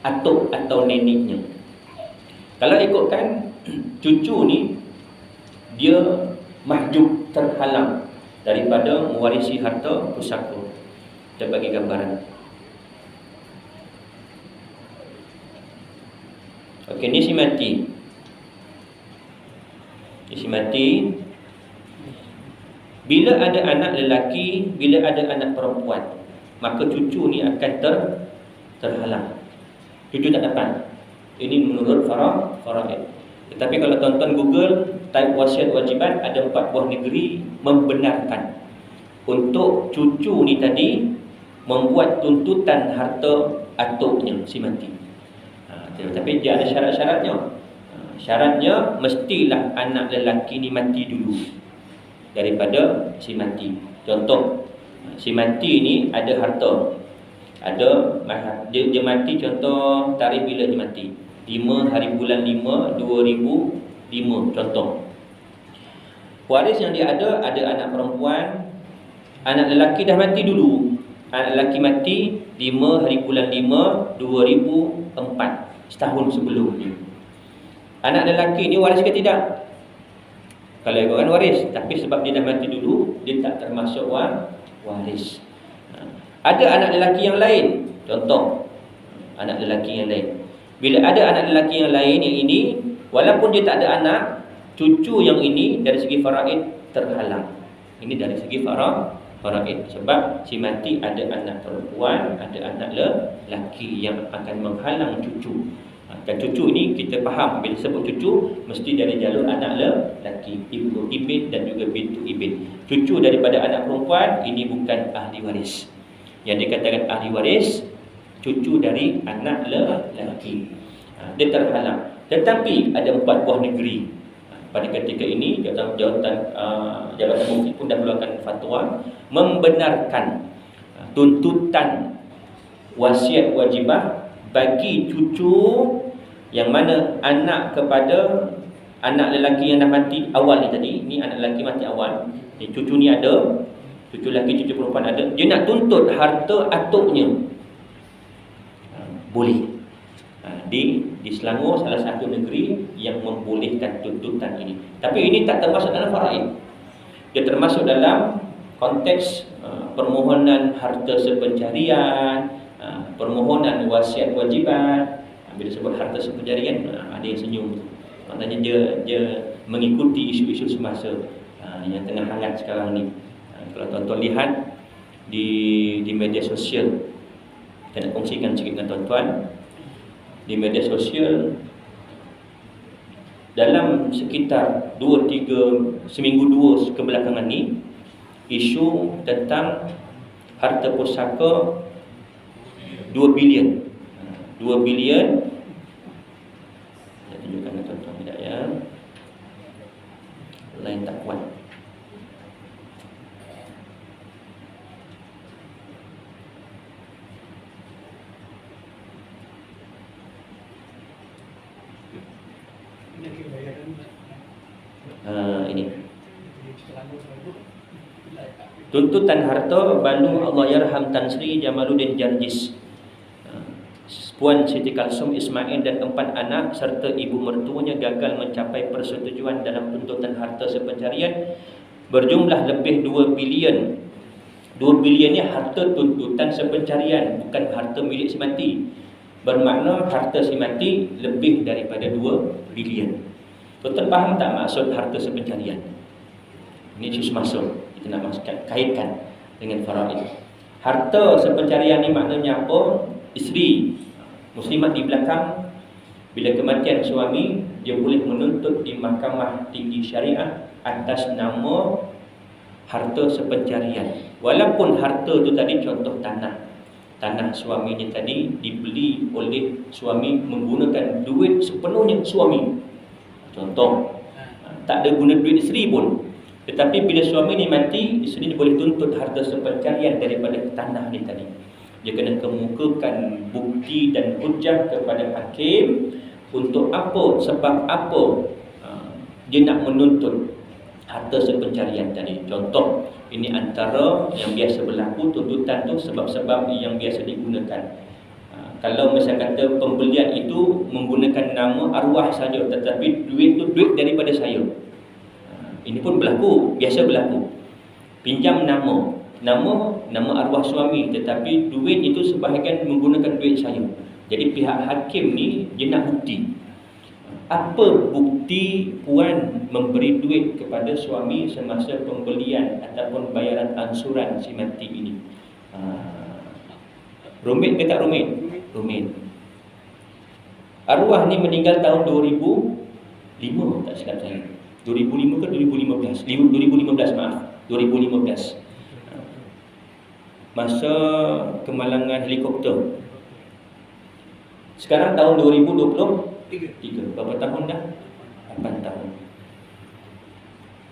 atuk atau neneknya. Kalau ikutkan cucu ni, dia mahjub, terhalang daripada mewarisi harta pusaka. Kita bagi gambaran. Okey, ni si mati. Si mati. Bila ada anak lelaki, bila ada anak perempuan, maka cucu ni akan terhalang. Cucu tak dapat. Ini menurut faraid. Tetapi kalau tuan-tuan Google type wasiat wajibat, ada 4 buah negeri membenarkan untuk cucu ni tadi membuat tuntutan harta atuknya si mati. Tetapi dia ada syarat-syaratnya. Syaratnya mestilah anak lelaki ni mati dulu daripada si mati. Contoh, si mati ni ada harta. Dia mati, contoh tarikh bila dia mati, 5 hari bulan 5 2005 contoh. Waris yang dia ada anak perempuan, anak lelaki dah mati dulu. Anak lelaki mati 5 hari bulan 5 2004, setahun sebelum ni. Anak lelaki ni waris ke tidak? Kalau ikutkan waris, tapi sebab dia dah mati dulu, dia tak termasuk waris. Ada anak lelaki yang lain, contoh anak lelaki yang lain. Bila ada anak lelaki yang lain yang ini, walaupun dia tak ada anak, cucu yang ini dari segi faraid terhalang. Ini dari segi faraid. Sebab si mati ada anak perempuan, ada anak lelaki yang akan menghalang cucu. Dan cucu ini kita faham, bila sebut cucu mesti dari jalur anak lelaki, ibnu ibn dan juga bintu ibn. Cucu daripada anak perempuan ini bukan ahli waris. Yang dikatakan ahli waris, cucu dari anak lelaki. Dia terhalang. Tetapi ada 4 buah negeri. Pada ketika ini Jabatan Mufti pun dah keluarkan fatwa membenarkan tuntutan wasiat wajibah bagi cucu yang mana anak kepada anak lelaki yang dah mati awal ni tadi. Ni anak lelaki mati awal. Cucu ni ada, cucu lelaki, cucu perempuan ada. Dia nak tuntut harta atuknya, boleh. Di Selangor salah satu negeri yang membolehkan tuntutan ini. Tapi ini tak termasuk dalam faraid. Dia termasuk dalam konteks permohonan harta sepencarian, permohonan wasiat wajibat. Bila sebut harta sepencarian, ada yang senyum. Maknanya dia mengikuti isu-isu semasa yang tengah hangat sekarang ni. Kalau tuan-tuan lihat di media sosial, saya nak kongsikan sikit dengan tuan-tuan. Di media sosial dalam sekitar 2-3 seminggu 2 kebelakangan ni, isu tentang harta pusaka 2 bilion. 2 bilion. Saya tunjukkan kepada tuan-tuan sekejap ya. Lain tak kuat. Ini tuntutan harta Banu Allahyarham Tan Sri Jamaluddin Jarjis, Puan Siti Kalsum Ismail dan 4 anak serta ibu mertuanya gagal mencapai persetujuan dalam tuntutan harta sepencarian berjumlah lebih 2 bilion. 2 bilion ni harta tuntutan sepencarian, bukan harta milik si mati. Bermakna harta si mati lebih daripada 2 bilion. Tuan-tuan faham tak maksud harta sepencarian? Ini isu semasa kita nak kaitkan dengan faraid. Harta sepencarian ni maknanya apa? Isteri muslimat di belakang, bila kematian suami, dia boleh menuntut di mahkamah tinggi syariah atas nama harta sepencarian. Walaupun harta tu tadi contoh tanah suaminya tadi dibeli oleh suami menggunakan duit sepenuhnya suami. Contoh, tak ada guna duit isteri pun. Tetapi bila suami ni mati, isteri ni boleh tuntut harta sepencarian daripada tanah ni tadi. Dia kena kemukakan bukti dan hujah kepada hakim untuk apa, sebab apa dia nak menuntut harta sepencarian tadi. Contoh, ini antara yang biasa berlaku tuntutan tu sebab-sebab yang biasa digunakan. Kalau misalnya kata pembelian itu menggunakan nama arwah saja, tetapi duit tu duit daripada saya. Ini pun berlaku, biasa berlaku. Pinjam nama arwah suami, tetapi duit itu sebahagian menggunakan duit saya. Jadi pihak hakim ni dia nak bukti. Apa bukti puan memberi duit kepada suami semasa pembelian ataupun bayaran angsuran si mati ini? Rumit ke tak rumit? Rumit. Arwah ni meninggal tahun 2005, tak silap saya. 2005 ke 2015? 2015, maaf. 2015. Masa kemalangan helikopter. Sekarang tahun 2023. Berapa tahun dah? 8 tahun.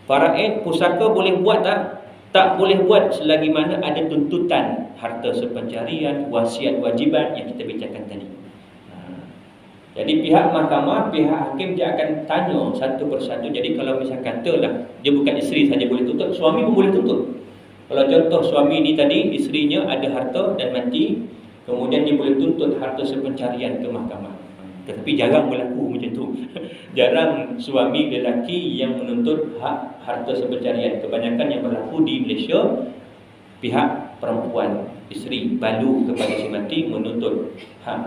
Faraid pusaka boleh buat tak? Tak boleh buat selagi mana ada tuntutan harta sepencarian, wasiat wajibat yang kita bicarakan tadi. Jadi pihak mahkamah, pihak hakim dia akan tanya satu persatu. Jadi kalau misalkan katalah dia bukan isteri saja boleh tuntut, suami pun boleh tuntut. Kalau contoh suami ni tadi, isterinya ada harta dan mati, kemudian dia boleh tuntut harta sepencarian ke mahkamah. Tetapi jarang berlaku macam tu. Jarang suami lelaki yang menuntut hak harta sepencarian. Kebanyakan yang berlaku di Malaysia, pihak perempuan, isteri balu kepada si mati menuntut hak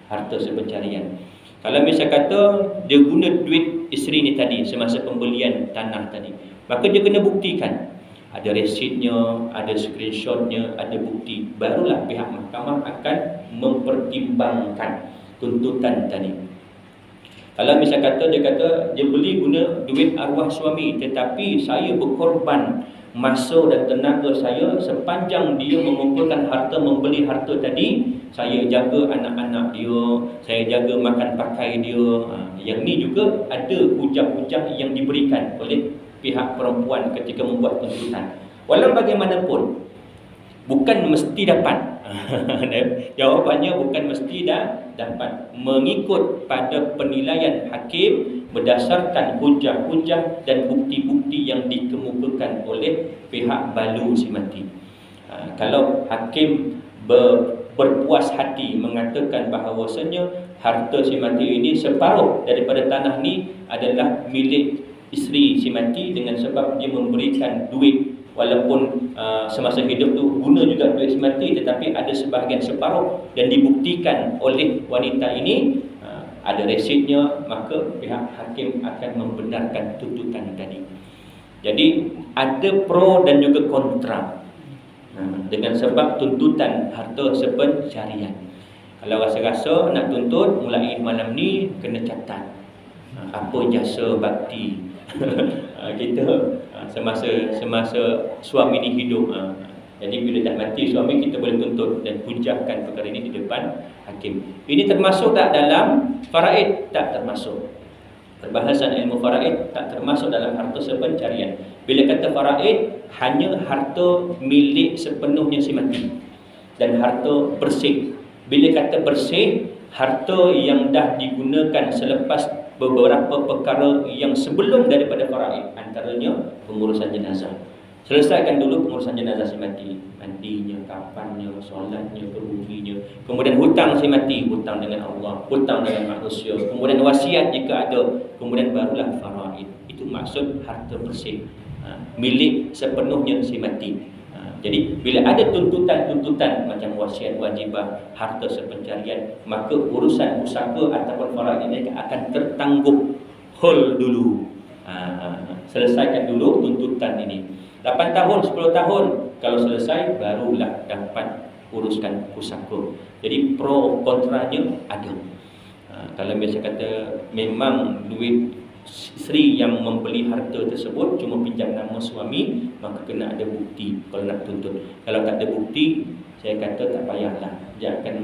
harta sepencarian. Kalau misal kata dia guna duit isteri ni tadi semasa pembelian tanah tadi, maka dia kena buktikan. Ada resitnya, ada screenshotnya, ada bukti. Barulah pihak mahkamah akan mempertimbangkan tuntutan tadi. Kalau misal kata dia beli guna duit arwah suami, tetapi saya berkorban masa dan tenaga saya sepanjang dia mengumpulkan harta, membeli harta tadi, saya jaga anak-anak dia, saya jaga makan pakai dia. Yang ni juga ada hujah-hujah yang diberikan oleh pihak perempuan ketika membuat tuntutan. Walau bagaimanapun, bukan mesti dapat. Jawapannya bukan mesti dapat. Mengikut pada penilaian hakim berdasarkan hujah-hujah dan bukti-bukti yang dikemukakan oleh pihak balu si mati. Kalau hakim berpuas hati mengatakan bahawasanya harta si mati ini separuh daripada tanah ni adalah milik isteri si mati dengan sebab dia memberikan duit, walaupun semasa hidup tu guna juga duit si mati, tetapi ada sebahagian separuh dan dibuktikan oleh wanita ini, ada resitnya, maka pihak hakim akan membenarkan tuntutan tadi. Jadi ada pro dan juga kontra dengan sebab tuntutan harta sepencarian. Kalau rasa-rasa nak tuntut mulai malam ni, kena catat apa jasa bakti kita semasa suami ni hidup. Jadi bila dah mati suami, kita boleh tuntut dan hujahkan perkara ini di depan hakim. Ini termasuk tak dalam faraid? Tak termasuk. Perbahasan ilmu faraid tak termasuk dalam harta sepencarian. Bila kata faraid, hanya harta milik sepenuhnya si mati dan harta bersih. Bila kata bersih, harta yang dah digunakan selepas beberapa perkara yang sebelum daripada faraid, antaranya pengurusan jenazah. Selesaikan dulu pengurusan jenazah si mati, mandinya, kafannya, solatnya, keruginya. Kemudian hutang si mati, hutang dengan Allah, hutang dengan manusia. Kemudian wasiat jika ada. Kemudian barulah faraid. Itu maksud harta bersih, milik sepenuhnya si mati. Jadi bila ada tuntutan-tuntutan macam wasiat wajibah, harta sepencarian, maka urusan pusaka ataupun faraid ini akan tertangguh. Hold dulu. Selesaikan dulu tuntutan ini. 8 tahun, 10 tahun, kalau selesai barulah dapat uruskan pusaka. Jadi pro kontranya ada. Kalau biasa kata memang duit isteri yang membeli harta tersebut cuma pinjam nama suami, maka kena ada bukti kalau nak tuntut. Kalau tak ada bukti, saya kata tak payahlah. Dia akan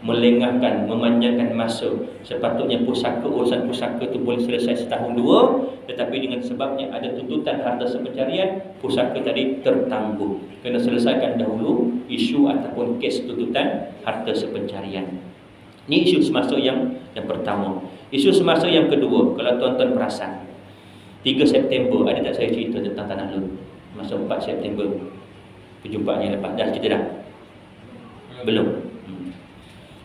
melengahkan, memanjangkan masa. Sepatutnya urusan pusaka itu boleh selesai setahun dua, tetapi dengan sebabnya ada tuntutan harta sepencarian, pusaka tadi tertangguh. Kena selesaikan dahulu isu ataupun kes tuntutan harta sepencarian. Ini isu semasa yang pertama. Isu semasa yang kedua, kalau tuan-tuan perasan, 3 September, ada tak saya cerita tentang Tanah Lot? Masa 4 September, perjumpaannya lepas. Dah cerita dah? Belum.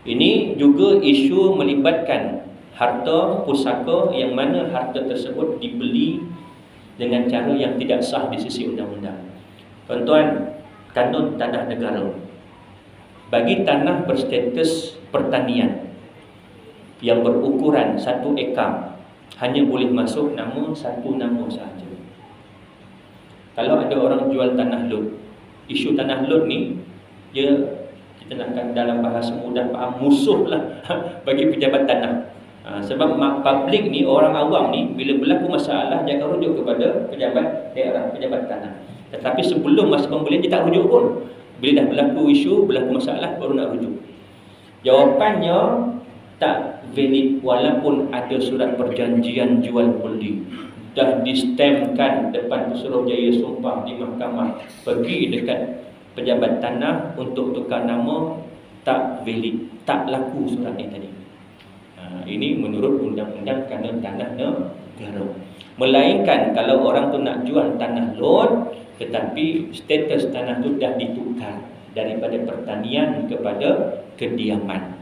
Ini juga isu melibatkan harta pusaka yang mana harta tersebut dibeli dengan cara yang tidak sah di sisi undang-undang. Tuan-tuan, kanun tanah negara bagi tanah berstatus pertanian yang berukuran 1 ekar hanya boleh masuk nama 1 nama sahaja. Kalau ada orang jual tanah lot, isu tanah lot ni dia, kita nakkan dalam bahasa mudah faham, musuh lah bagi pejabat tanah. Sebab publik ni, orang awam ni, bila berlaku masalah dia akan rujuk kepada pejabat daerah, pejabat tanah. Tetapi sebelum masa pembelian dia tak rujuk pun. Bila dah berlaku isu, berlaku masalah, baru nak rujuk. Jawapannya tak valid walaupun ada surat perjanjian jual beli, dah distemkan depan Pesuruhjaya sumpah di mahkamah, pergi dekat pejabat tanah untuk tukar nama, tak valid, tak laku surat ni tadi. Ini menurut undang-undang kanun tanah negara. Melainkan kalau orang tu nak jual tanah lot, tetapi status tanah tu dah ditukar daripada pertanian kepada kediaman.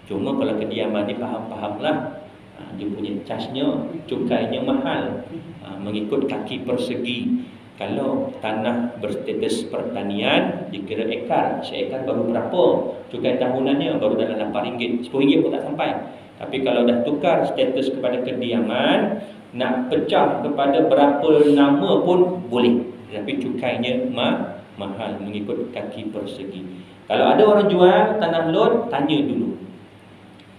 Cuma kalau kediaman ni faham-fahamlah, dia punya charge-nya, cukainya mahal, mengikut kaki persegi. Kalau tanah berstatus pertanian dikira ekar, seekar baru berapa, cukai tahunannya baru dalam RM8, RM10 pun tak sampai. Tapi kalau dah tukar status kepada kediaman, nak pecah kepada berapa nama pun boleh, tapi cukainya mahal mengikut kaki persegi. Kalau ada orang jual tanah lot, tanya dulu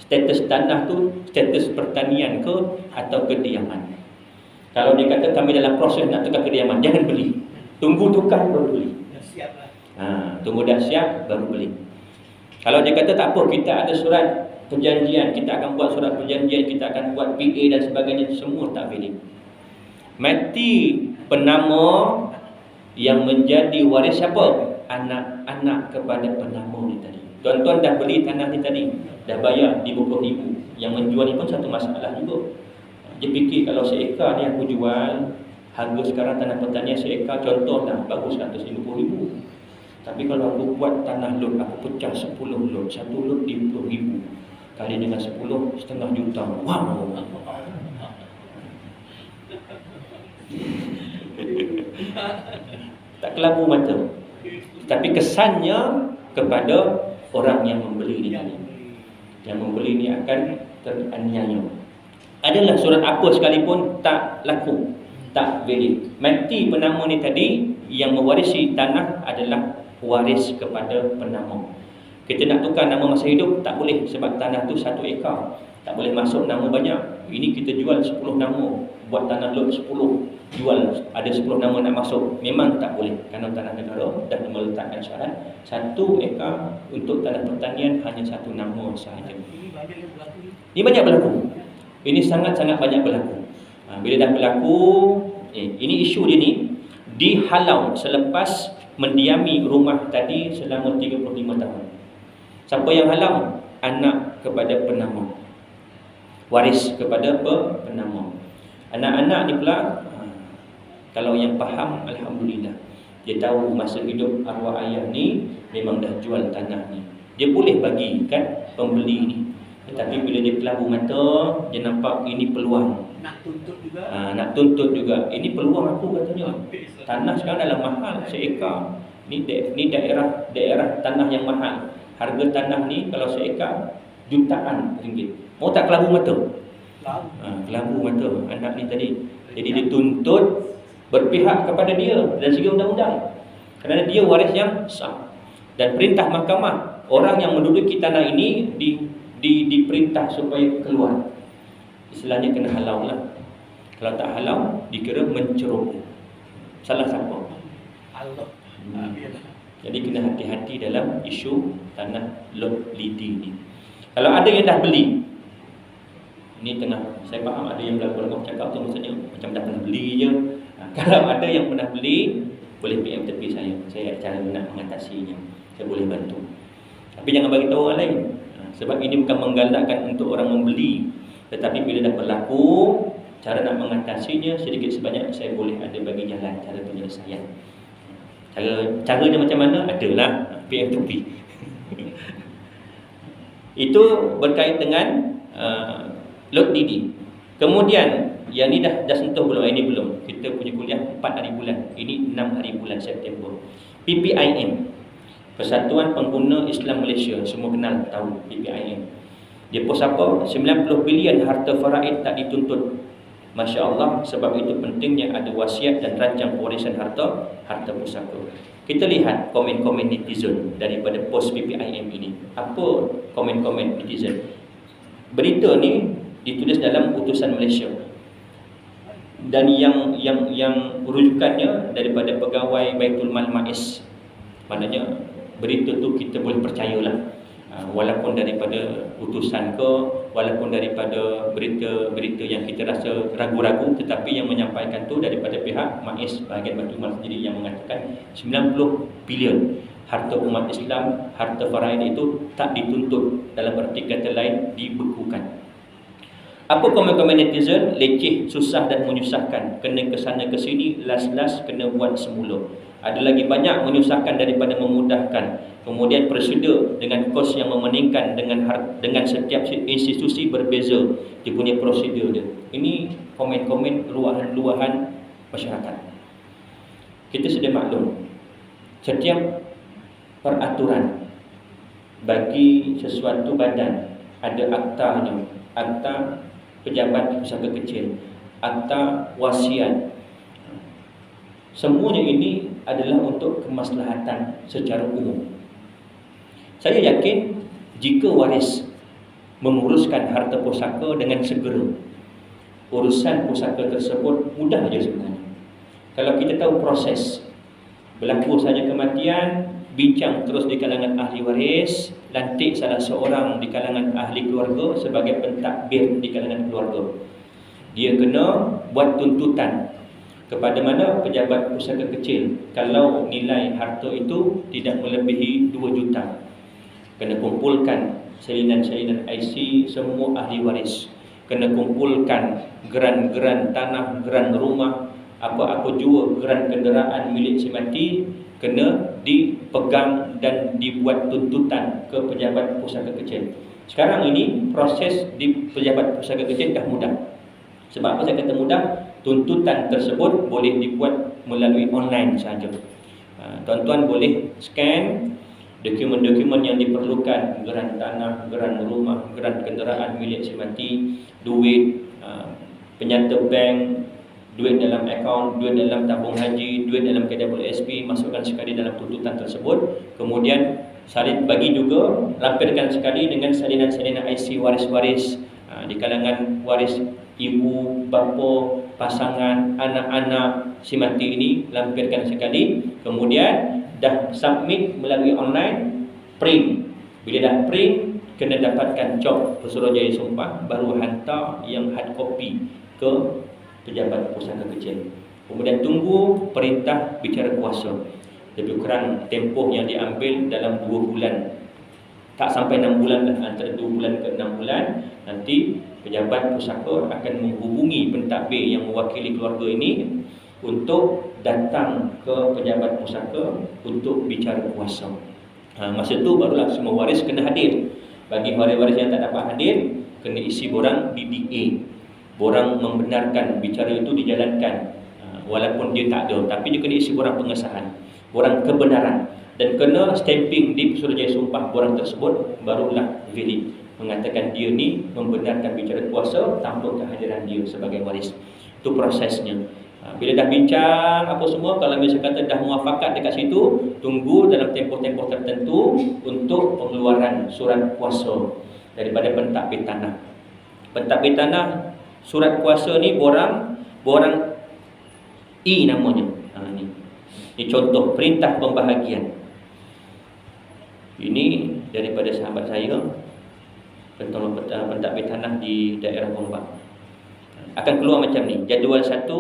status tanah tu status pertanian ke atau kediaman. Kalau dia kata kami dalam proses nak tukar kediaman, jangan beli, tunggu tukar baru beli. Tunggu dah siap baru beli. Kalau dia kata tak apa, kita ada surat perjanjian, kita akan buat surat perjanjian, kita akan buat PA dan sebagainya, semua tak valid. Mati penama yang menjadi waris siapa? Anak-anak kepada penama ni tadi. Tuan-tuan dah beli tanah ni tadi, dah bayar RM50,000. Yang menjual ni pun satu masalah juga. Dia fikir kalau seekar ni aku jual, harga sekarang tanah pertanian seekar contoh dah bagus RM150,000. Tapi kalau aku buat tanah lot, aku pecah 10 lot, satu lot RM50,000 kali dengan 10, setengah juta. Wow. Tak kelabu mata. Tapi kesannya kepada orang yang membeli ni tadi. Yang membeli ni akan teraniaya. Adalah surat apa sekalipun tak laku, tak valid. Mati penama ni tadi, yang mewarisi tanah adalah waris kepada penama. Kita nak tukar nama masa hidup tak boleh, sebab tanah tu 1 ekar, tak boleh masuk nama banyak. Ini kita jual 10 nama, buat tanah lot 10, jual ada 10 nama nak masuk, memang tak boleh. Kerana tanah negara dah meletakkan syarat 1 ekar untuk tanah pertanian hanya 1 nama sahaja. Ini banyak berlaku. Ini sangat-sangat banyak berlaku. Bila dah berlaku, ini isu dia ni dihalau selepas mendiami rumah tadi selama 35 tahun. Siapa yang halau? Anak kepada penama, waris kepada penama. Anak-anak ni pula, kalau yang faham, alhamdulillah, dia tahu masa hidup arwah ayah ni memang dah jual tanah ni, dia boleh bagi kan pembeli ni. Tetapi bila dia kelabu mata, dia nampak ini peluang, nak tuntut juga. Ini peluang aku katanya. Tanah sekarang dalam mahal, seekar. Ni daerah tanah yang mahal. Harga tanah ni kalau seekar jutaan ringgit. Mau tak kelabu mata? Kelabu mata anak ni tadi. Jadi dia tuntut berpihak kepada dia dan segi undang-undang. Kerana dia waris yang sah. Dan perintah mahkamah, orang yang menduduki tanah ini diperintah supaya keluar. Istilahnya kena halau lah. Kalau tak halau, dikira menceruk. Salah siapa? Allah. Jadi kena hati-hati dalam isu tanah lot lidi ni. Kalau ada yang dah beli, ini tengah, saya faham ada yang belakang cakap tu maksudnya macam dah pernah beli je. Kalau ada yang pernah beli, boleh PM tepi saya ada cara nak mengatasinya, saya boleh bantu. Tapi jangan bagi tahu orang lain, sebab ini bukan menggalakkan untuk orang membeli. Tetapi bila dah berlaku, cara nak mengatasinya sedikit sebanyak saya boleh ada bagi jalan cara penyelesaian. Caranya macam mana? Adalah PM2P. Itu berkait dengan lot DD. Kemudian yang ni dah sentuh belum? Ini belum. Kita punya kuliah 4 hari bulan. Ini 6 hari bulan September. PPIM, Persatuan Pengguna Islam Malaysia, semua kenal tahu PPIM. Dia post apa? 90 bilion harta faraid tak dituntut. Masya Allah, sebab itu pentingnya ada wasiat dan rancang pewarisan harta pusaka. Kita lihat komen-komen netizen daripada post PPIM ini. Apa komen-komen netizen? Berita ni ditulis dalam Utusan Malaysia. Dan yang rujukannya daripada pegawai Baitul Mal MAIS. Maknanya berita tu kita boleh percayalah. Walaupun daripada utusan ke, walaupun daripada berita-berita yang kita rasa ragu-ragu, tetapi yang menyampaikan tu daripada pihak MAIS bahagian Baitul Mal sendiri yang mengatakan 90 bilion harta umat Islam, harta faraid itu tak dituntut, dalam arti kata lain dibekukan. Apa komen-komen netizen? Leceh, susah dan menyusahkan, kena ke sana ke sini, last kena buat semula. Ada lagi banyak menyusahkan daripada memudahkan. Kemudian prosedur dengan kos yang memeningkan, dengan setiap institusi berbeza dia punya prosedur dia. Ini komen-komen luahan-luahan masyarakat. Kita sudah maklum, setiap peraturan bagi sesuatu badan ada aktanya, akta pejabat pusaka kecil, akta wasiat. Semuanya ini adalah untuk kemaslahatan secara umum. Saya yakin jika waris menguruskan harta pusaka dengan segera, urusan pusaka tersebut mudah saja sebenarnya. Kalau kita tahu proses, berlaku saja kematian, bincang terus di kalangan ahli waris, lantik salah seorang di kalangan ahli keluarga sebagai pentadbir di kalangan keluarga. Dia kena buat tuntutan kepada mana pejabat pusaka kecil kalau nilai harta itu tidak melebihi 2 juta. Kena kumpulkan salinan-salinan IC semua ahli waris. Kena kumpulkan geran-geran tanah, geran rumah, apa-apa jua geran kenderaan milik si mati, kena dipegang dan dibuat tuntutan ke pejabat pusaka kecil. Sekarang ini proses di pejabat pusaka kecil dah mudah. Sebab apa saya kata mudah? Tuntutan tersebut boleh dibuat melalui online sahaja. Tuan-tuan boleh scan dokumen-dokumen yang diperlukan, geran tanah, geran rumah, geran kenderaan milik si mati, duit, penyata bank, duit dalam akaun, duit dalam tabung haji, duit dalam KWSP, masukkan sekali dalam tuntutan tersebut. Kemudian salin bagi juga, lampirkan sekali dengan salinan-salinan IC waris-waris di kalangan waris ibu, bapa, pasangan, anak-anak si mati ini, lampirkan sekali. Kemudian dah submit melalui online, print. Bila dah print, kena dapatkan cop Pesuruhjaya Sumpah, baru hantar yang hard copy ke pejabat pusaka kecil. Kemudian tunggu perintah bicara kuasa. Lebih kurang tempoh yang diambil dalam 2 bulan. Tak sampai 6 bulan lah, antara 2 bulan ke 6 bulan. Nanti pejabat pusaka akan menghubungi pentadbir yang mewakili keluarga ini untuk datang ke pejabat pusaka untuk bicara kuasa. Masa tu barulah semua waris kena hadir. Bagi waris-waris yang tak dapat hadir, kena isi borang BBA. Borang membenarkan bicara itu dijalankan, walaupun dia tak ada, tapi dia kena isi borang pengesahan, borang kebenaran, dan kena stamping di Pesuruhjaya Sumpah borang tersebut, barulah valid, mengatakan dia ni membenarkan bicara kuasa tanpa kehadiran dia sebagai waris. Itu prosesnya. Bila dah bincang apa semua, kalau misalnya kata dah muafakat dekat situ, tunggu dalam tempoh-tempoh tertentu untuk pengeluaran surat kuasa daripada pentadbir tanah. Pentadbir tanah, surat kuasa ni borang I namanya. Ini contoh perintah pembahagian. Ini daripada sahabat saya, pentadbir tanah di daerah Gombak. Akan keluar macam ni. Jadual 1,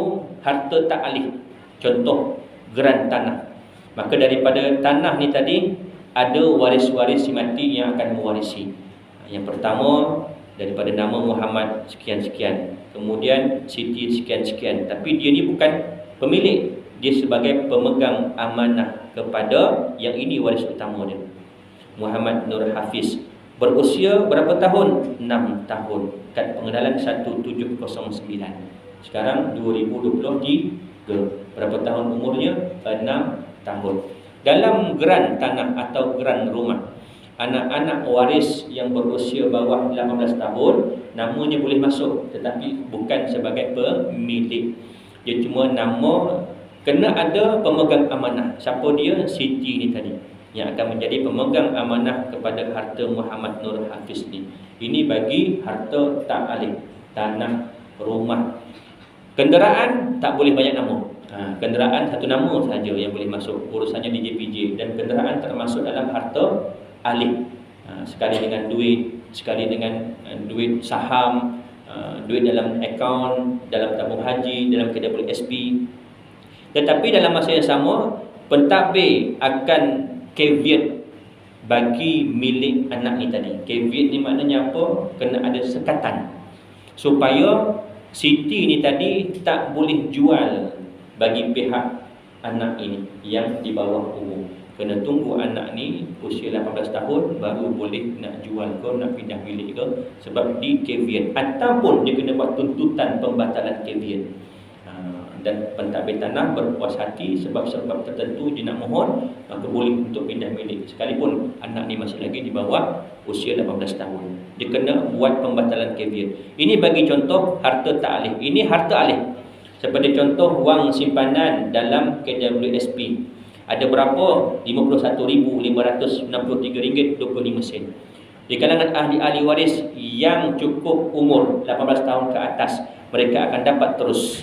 harta tak alih. Contoh geran tanah. Maka daripada tanah ni tadi, ada waris-waris si mati yang akan mewarisi. Yang pertama, daripada nama Muhammad sekian-sekian, kemudian Siti sekian-sekian. Tapi dia ni bukan pemilik, dia sebagai pemegang amanah kepada yang ini waris utama dia. Muhammad Nur Hafiz, berusia berapa tahun? 6 tahun. Kad pengenalan 1709. Sekarang 2023. Berapa tahun tahun umurnya 6 tahun. Dalam geran tanah atau geran rumah, anak-anak waris yang berusia bawah 18 tahun namanya boleh masuk, tetapi bukan sebagai pemilik. Dia cuma nama, kena ada pemegang amanah. Siapa dia? Siti ni tadi, yang akan menjadi pemegang amanah kepada harta Muhammad Nur Hafiz ni. Ini bagi harta tak alih, tanah, rumah. Kenderaan tak boleh banyak nama. Kenderaan satu nama saja yang boleh masuk, urusannya di JPJ. Dan kenderaan termasuk dalam harta alih, sekali dengan duit, sekali dengan duit saham, duit dalam akaun, dalam tabung haji, dalam KWSP. Tetapi dalam masa yang sama, pentadbir akan caveat bagi milik anak ni tadi. Caveat ni maknanya apa? Kena ada sekatan supaya Siti ni tadi tak boleh jual bagi pihak anak ini yang di bawah umur. Kena tunggu anak ni usia 18 tahun baru boleh nak jual ke, nak pindah milik ke, sebab di caveat. Ataupun dia kena buat tuntutan pembatalan caveat. Dan pentadbir tanah berpuas hati sebab-sebab tertentu dia nak mohon, maka boleh untuk pindah milik sekalipun anak ni masih lagi di bawah usia 18 tahun. Dia kena buat pembatalan caveat. Ini bagi contoh harta tak alih. Ini harta alih. Seperti contoh wang simpanan dalam KWSP. Ada berapa? RM51,563.25. Di kalangan ahli-ahli waris yang cukup umur 18 tahun ke atas, mereka akan dapat terus.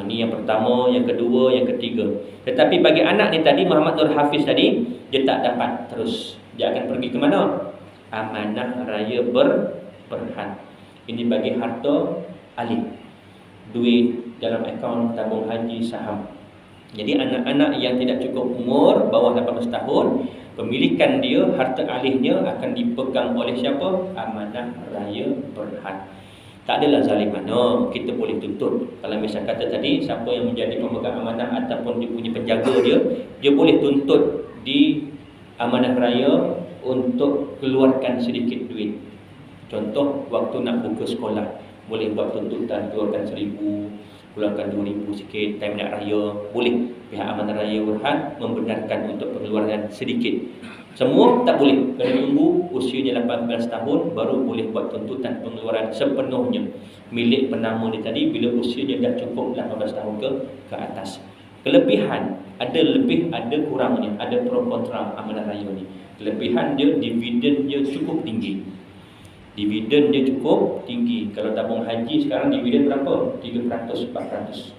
Ni yang pertama, yang kedua, yang ketiga. Tetapi bagi anak ni tadi, Muhammad Nur Hafiz tadi, dia tak dapat terus. Dia akan pergi ke mana? Amanah Raya Berhad. Ini bagi harta alih, duit dalam akaun, tabung haji, saham. Jadi anak-anak yang tidak cukup umur, bawah 18 tahun, pemilikan dia, harta alihnya akan dipegang oleh siapa? Amanah Raya Berhad. Tak adalah zalim mana, kita boleh tuntut. Kalau misal kata tadi, siapa yang menjadi pemegang amanah ataupun dia punya penjaga dia boleh tuntut di amanah raya untuk keluarkan sedikit duit. Contoh, waktu nak buka sekolah, boleh buat tuntutan, keluarkan 1,000, keluarkan 2,000 sikit. Time nak raya, boleh pihak amanah raya Berhad membenarkan untuk pengeluaran sedikit. Semua tak boleh, kena tunggu usianya 18 tahun baru boleh buat tuntutan pengeluaran sepenuhnya milik penama ni tadi bila usianya dah cukup 18 tahun ke atas. Kelebihan, ada lebih, ada kurangnya, ada pro kontra amanah raya ni. Kelebihan dia, dividen dia cukup tinggi. Dividen dia cukup tinggi. Kalau tabung haji sekarang dividen berapa? 300, 400.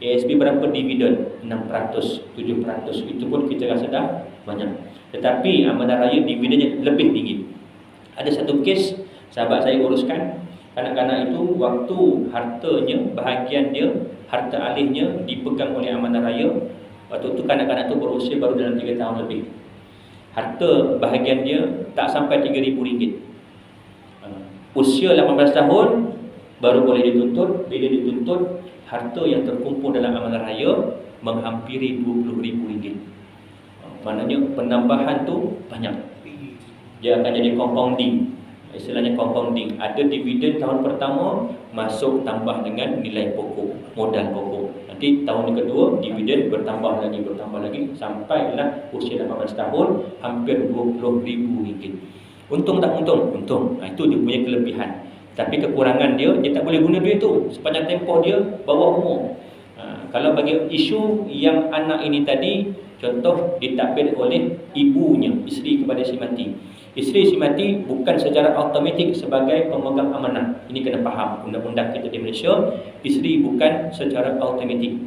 ASB berapa dividen? 600, 700. Itu pun kita rasa dah banyak. Tetapi amanah raya dividennya lebih tinggi. Ada satu kes sahabat saya uruskan, kanak-kanak itu waktu hartanya, bahagian dia, harta alihnya dipegang oleh amanah raya. Waktu itu kanak-kanak itu berusia baru dalam 3 tahun lebih. Harta bahagian dia tak sampai RM3,000. Usia 18 tahun baru boleh dituntut. Bila dituntut, harta yang terkumpul dalam amanah raya menghampiri RM20,000. Maknanya penambahan tu banyak. Dia akan jadi compounding. Istilahnya compounding. Ada dividen tahun pertama, masuk tambah dengan nilai pokok, modal pokok. Nanti tahun kedua, dividen bertambah lagi, sampailah usia 18 tahun, hampir RM20,000. Untung tak untung? Untung. Itu dia punya kelebihan. Tapi kekurangan dia tak boleh guna duit tu sepanjang tempoh dia bawah umur. Kalau bagi isu yang anak ini tadi, contoh ditadbir oleh ibunya, isteri kepada si mati. Isteri si mati bukan secara automatik sebagai pemegang amanah. Ini kena faham undang-undang kita di Malaysia. Isteri bukan secara automatik.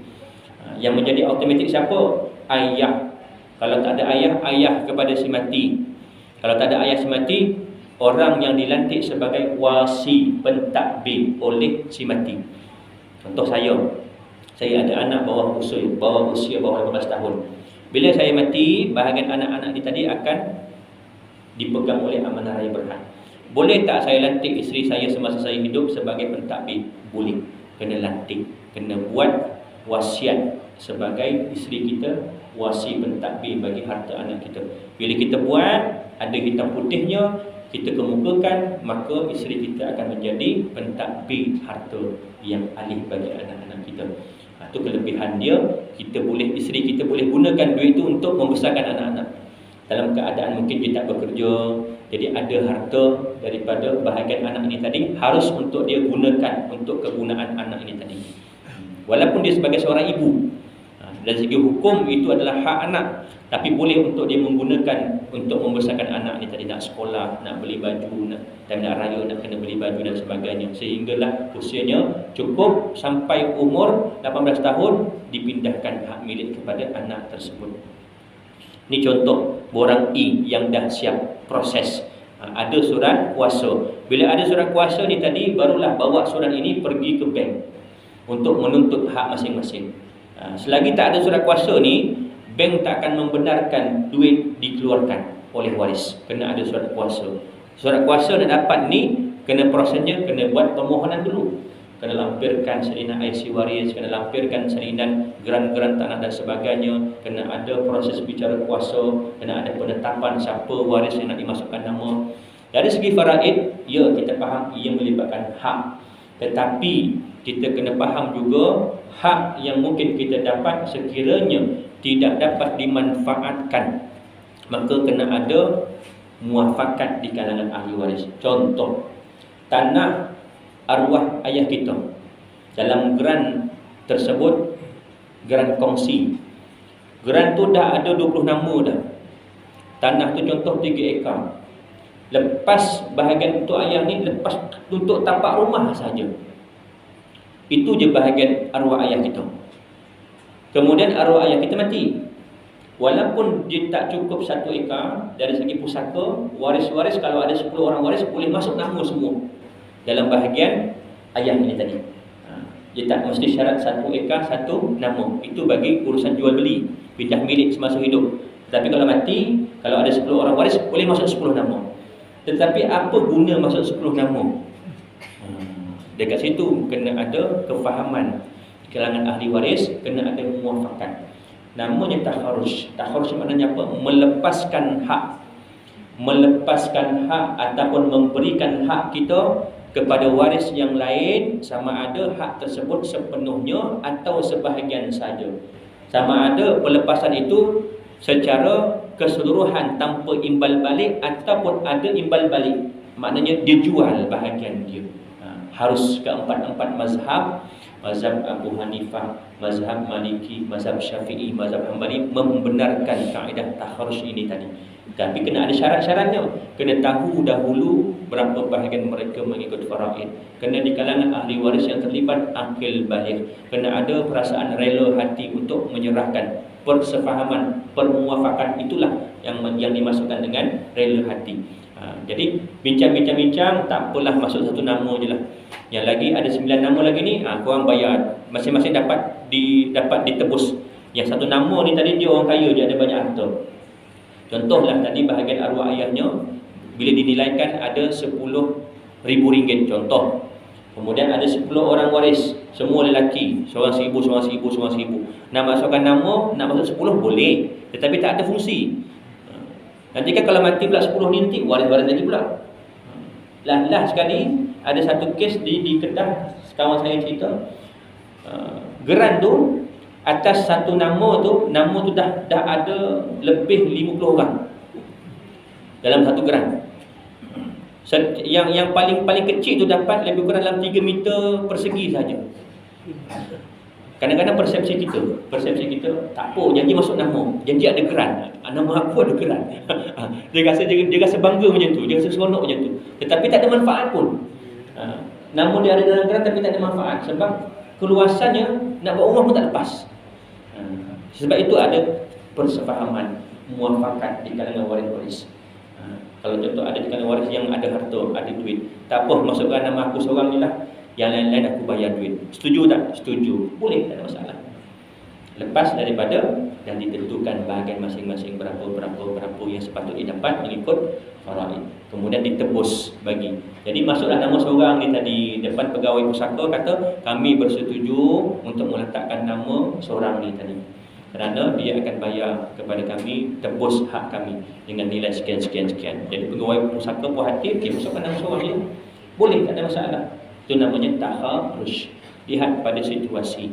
Yang menjadi automatik siapa? Ayah. Kalau tak ada ayah, ayah kepada si mati. Kalau tak ada ayah si mati, orang yang dilantik sebagai wasi pentadbir oleh si mati. Contoh saya ada anak bawah usia 18 tahun. Bila saya mati, bahagian anak-anak ni tadi akan dipegang oleh amanah raya Berhad. Boleh tak saya lantik isteri saya semasa saya hidup sebagai pentadbir? Boleh. Kena lantik, kena buat wasiat sebagai isteri kita, wasi pentadbir bagi harta anak kita. Bila kita buat, ada hitam putihnya, kita kemukakan, maka isteri kita akan menjadi pentadbir harta yang alih bagi anak-anak kita. Itu kelebihan dia. Isteri kita boleh gunakan duit itu untuk membesarkan anak-anak. Dalam keadaan mungkin dia tak bekerja, jadi ada harta daripada bahagian anak ini tadi, harus untuk dia gunakan untuk kegunaan anak ini tadi. Walaupun dia sebagai seorang ibu, dari segi hukum itu adalah hak anak, tapi boleh untuk dia menggunakan untuk membesarkan anak ini tadi. Nak sekolah, nak beli baju, nak raya, nak kena beli baju dan sebagainya. Sehinggalah usianya cukup sampai umur 18 tahun, dipindahkan hak milik kepada anak tersebut. Ini contoh borang E yang dah siap proses. Ada surat kuasa. Bila ada surat kuasa ni tadi, barulah bawa surat ini pergi ke bank untuk menuntut hak masing-masing. Selagi tak ada surat kuasa ni, bank tak akan membenarkan duit dikeluarkan oleh waris. Kena ada surat kuasa. Surat kuasa nak dapat ni, kena prosesnya, kena buat permohonan dulu. Kena lampirkan salinan IC waris, kena lampirkan salinan geran-geran tanah dan sebagainya, kena ada proses bicara kuasa, kena ada penetapan siapa waris yang nak dimasukkan nama. Dari segi faraid, ya kita faham ia melibatkan hak. Tetapi kita kena faham juga hak yang mungkin kita dapat sekiranya tidak dapat dimanfaatkan, maka kena ada muafakat di kalangan ahli waris. Contoh, tanah arwah ayah kita, dalam geran tersebut, geran kongsi, geran tu dah ada 20 nama dah. Tanah tu contoh 3 ekar. Lepas bahagian untuk ayah ni, lepas untuk tapak rumah saja, itu je bahagian arwah ayah kita. Kemudian arwah ayah kita mati. Walaupun dia tak cukup 1 ekar, dari segi pusaka, waris-waris kalau ada 10 orang waris boleh masuk nama semua dalam bahagian ayah ini tadi. Dia tak mesti syarat 1 ekar 1 nama. Itu bagi urusan jual beli, pindah milik semasa hidup. Tetapi kalau mati, kalau ada 10 orang waris boleh masuk 10 nama. Tetapi apa guna masuk 10 nama? Dekat situ kena ada kefahaman di kalangan ahli waris, kena ada muafakat. Namanya takharuj. Takharuj maknanya apa? Melepaskan hak. Melepaskan hak ataupun memberikan hak kita kepada waris yang lain, sama ada hak tersebut sepenuhnya atau sebahagian saja. Sama ada pelepasan itu secara keseluruhan tanpa imbal balik ataupun ada imbal balik. Maknanya dia jual bahagian dia. Harus keempat-empat mazhab, mazhab Abu Hanifah, mazhab Maliki, mazhab Syafi'i, mazhab Hambali membenarkan kaedah takharuj ini tadi. Tapi kena ada syarat-syaratnya. Kena tahu dahulu berapa bahagian mereka mengikut faraid. Kena di kalangan ahli waris yang terlibat akil balik. Kena ada perasaan rela hati untuk menyerahkan. Persefahaman, permuafakan, itulah yang dimasukkan dengan rela hati. Jadi bincang-bincang tak apalah, masuk 1 nama je lah. Yang lagi ada 9 nama lagi ni, korang bayar. Masing-masing dapat ditebus. Yang 1 nama ni tadi dia orang kaya, dia ada banyak harta. Contohlah tadi bahagian arwah ayahnya, bila dinilaikan ada RM10,000 contoh. Kemudian ada 10 orang waris, semua lelaki, seorang 1,000, seorang 1,000, seorang 1,000. Nak masukkan nama, nak masuk 10 boleh, tetapi tak ada fungsi. Nanti kan kalau mati pula 10 ni, nanti waris-waris lagi pula. Lah sekali ada satu kes di Kedah, kawan saya cerita, geran tu atas 1 nama tu dah ada lebih 50 orang dalam 1 geran. Yang paling kecil tu dapat lebih kurang dalam 3 meter persegi saja. Kadang-kadang persepsi kita tak apa, janji masuk nama, janji ada geran, nama aku ada geran. Dia rasa bangga macam tu, dia rasa seronok macam tu. Tetapi tak ada manfaat pun. Nama dia ada dalam geran tapi tak ada manfaat, sebab keluasannya nak buat rumah pun tak lepas. Sebab itu ada persefahaman, muafakat di kalangan waris-waris. Kalau contoh ada di kalangan waris yang ada harta, ada duit, tak apa, masukkan nama aku seorang ni lah, yang lain-lain aku bayar duit. Setuju tak? Setuju. Boleh, tak ada masalah. Lepas daripada dan ditentukan bahagian masing-masing berapa yang sepatutnya dapat mengikut faraid. Kemudian ditebus bagi. Jadi masuklah nama seorang ni tadi, depan pegawai pusaka kata kami bersetuju untuk meletakkan nama seorang ni tadi, kerana dia akan bayar kepada kami, tebus hak kami dengan nilai sekian. Jadi pegawai pusaka puas hati, okey, masukkan nama seorang ni, boleh, tak ada masalah. Itu namanya takharuj. Lihat pada situasi.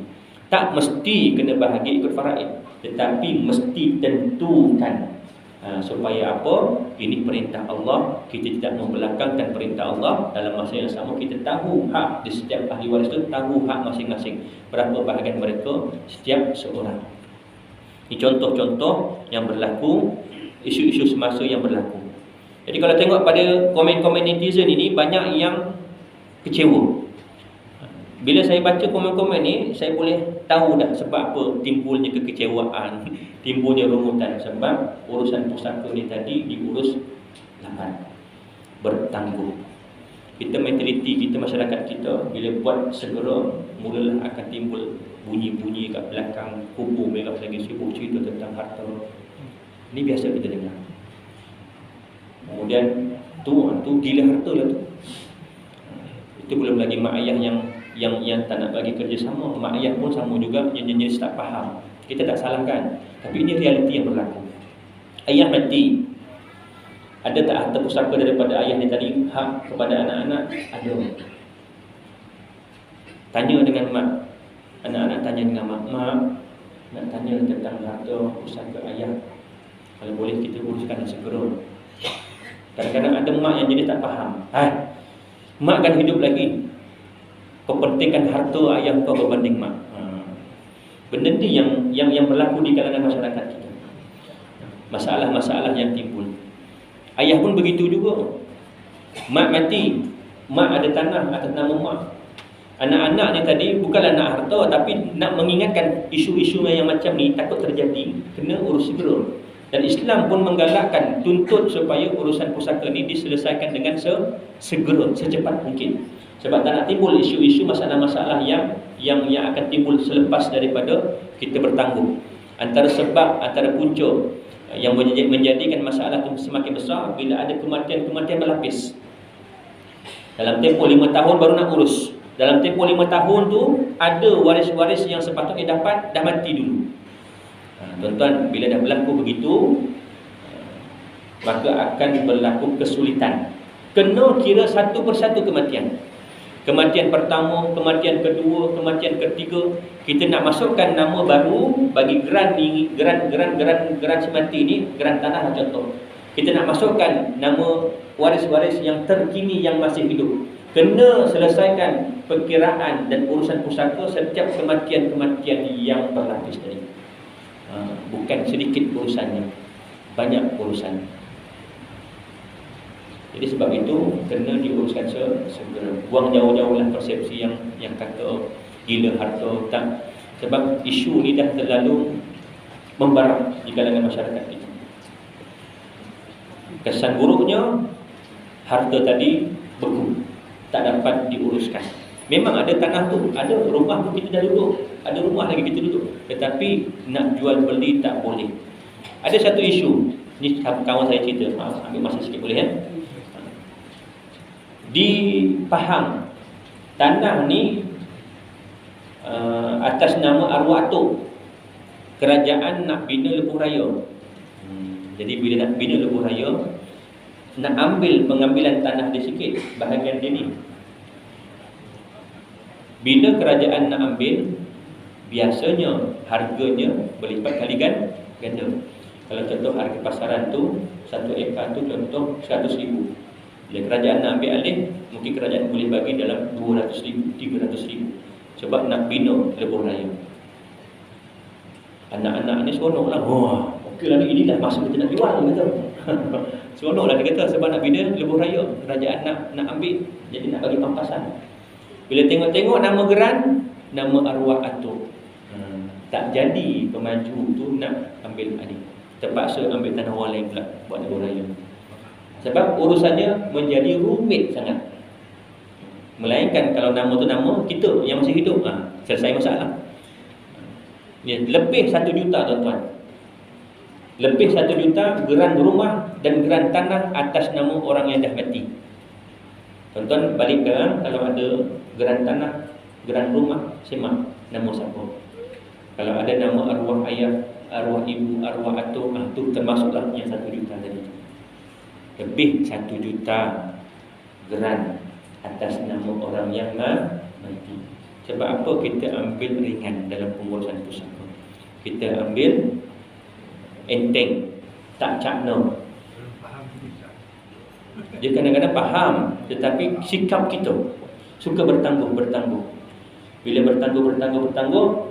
Tak mesti kena bahagi ikut faraid, tetapi mesti tentukan supaya apa? Ini perintah Allah, kita tidak membelakangkan perintah Allah. Dalam masa yang sama kita tahu hak di setiap ahli waris itu, tahu hak masing-masing, berapa bahagian mereka setiap seorang. Ini contoh-contoh yang berlaku, isu-isu semasa yang berlaku. Jadi kalau tengok pada komen-komen netizen ini, banyak yang kecewa. Bila saya baca komen-komen ni, saya boleh tahu dah sebab apa timbulnya kekecewaan, timbulnya rumutan. Sebab urusan pusaka ni tadi diurus lambat, bertangguh. Kita mentaliti kita, masyarakat kita, bila buat segera, mulalah akan timbul bunyi-bunyi kat belakang kubu mereka lagi sibuk cerita tentang harta. Ini biasa kita dengar. Kemudian tu gila harta lah tu. Itu belum lagi mak ayah yang tak nak bagi kerjasama. Mak ayah pun sama juga, yang jenis tak faham. Kita tak salahkan, tapi ini realiti yang berlaku. Ayah mati, ada tak harta pusaka daripada ayah ni tadi hak kepada anak-anak? Ada. Tanya dengan mak, anak-anak tanya dengan mak, nak tanya tentang harta pusaka ayah, kalau boleh kita uruskan segera. Kadang-kadang ada mak yang jadi tak faham. Mak kan hidup lagi, kepentingan harta ayah kau berbanding mak. Benda ni yang berlaku di kalangan masyarakat kita. Masalah-masalah yang timbul. Ayah pun begitu juga. Mak mati, mak ada tanah atas nama mak. Anak-anak ni tadi bukanlah nak harta, tapi nak mengingatkan isu-isu yang macam ni takut terjadi, kena urus segera. Dan Islam pun menggalakkan, tuntut supaya urusan pusaka ni diselesaikan dengan segera, secepat mungkin. Sebab tak nak timbul isu-isu masalah-masalah yang akan timbul selepas daripada kita bertangguh. Antara sebab, antara punca yang menjadikan masalah itu semakin besar, bila ada kematian berlapis. Dalam tempoh 5 tahun baru nak urus. Dalam tempoh 5 tahun tu ada waris-waris yang sepatutnya dapat dah mati dulu. Tuan-tuan, bila dah berlaku begitu, maka akan berlaku kesulitan. Kena kira satu persatu kematian. Kematian pertama, kematian kedua, kematian ketiga. Kita nak masukkan nama baru bagi geran semati ni, geran tanah lah contoh. Kita nak masukkan nama waris-waris yang terkini yang masih hidup. Kena selesaikan perkiraan dan urusan pusaka setiap kematian-kematian yang berlapis tadi. Bukan sedikit urusannya, banyak urusan. Jadi sebab itu kena diuruskan segera. Buang jauh-jauhlah persepsi yang kata gila harta, tak. Sebab isu ni dah terlalu membarak di kalangan masyarakat kita. Kesan buruknya, harta tadi beku, tak dapat diuruskan. Memang ada tanah tu, ada rumah tu kita dah duduk, ada rumah lagi kita duduk, tetapi nak jual beli tak boleh. Ada satu isu, ni kawan saya cerita, ambil masa sikit boleh ya. Di Pahang, tanah ni atas nama arwah atuk. Kerajaan nak bina lebuh raya. Jadi bila nak bina lebuh raya, nak ambil pengambilan tanah dia sikit, bahagian dia ni. Bila kerajaan nak ambil, biasanya harganya berlipat kali ganda. Kalau contoh harga pasaran tu, 1 ekar tu contoh 100,000. Bila kerajaan nak ambil alih, mungkin kerajaan boleh bagi dalam 200,000, 300,000. Sebab nak bina lebuh raya. Anak-anak ni seronoklah. Wah, okeylah ni dah masuk kita nak jual kata. Seronoklah dia kata sebab nak bina lebuh raya. Kerajaan nak ambil, jadi nak bagi pampasan. Bila tengok-tengok nama geran, nama arwah atuk. Tak jadi pemaju tu nak ambil alih. Terpaksa ambil tanah orang lain pula buat lebuh raya. Sebab urusannya menjadi rumit sangat. Melainkan kalau nama tu nama kita yang masih hidup, selesai masalah. Ya, lebih 1 juta tuan-tuan. Lebih 1 juta geran rumah dan geran tanah atas nama orang yang dah mati. Tuan-tuan balik ke, kalau ada geran tanah, geran rumah, semak nama siapa. Kalau ada nama arwah ayah, arwah ibu, arwah atuk, tu termasuklah yang 1 juta tadi. Lebih 1 juta geran atas nama orang yang mati. Sebab apa kita ambil ringan dalam pengurusan pusaka? Kita ambil enteng, tak cakna. Dia kadang-kadang faham, tetapi sikap kita suka bertangguh. Bila bertangguh,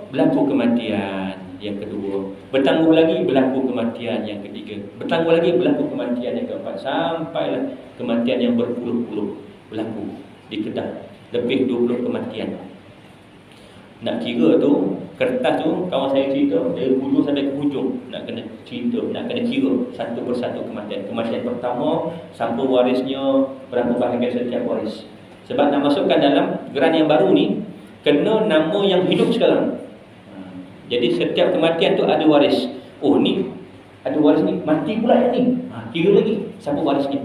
berlaku kematian yang kedua. Bertangguh lagi, berlaku kematian yang ketiga. Bertangguh lagi, berlaku kematian yang keempat. Sampailah kematian yang berpuluh-puluh berlaku di Kedah. Lebih 20 kematian. Nak kira tu, kertas tu kawan saya cerita dari hujung sampai ke hujung, nak kena cerita, nak kena kira satu persatu kematian. Kematian pertama, siapa warisnya, berapa bahagian setiap waris. Sebab nak masukkan dalam geran yang baru ni, kena nama yang hidup sekarang. Jadi setiap kematian tu ada waris. Oh ni ada waris ni, mati pula yang ni. Kira lagi siapa waris ni.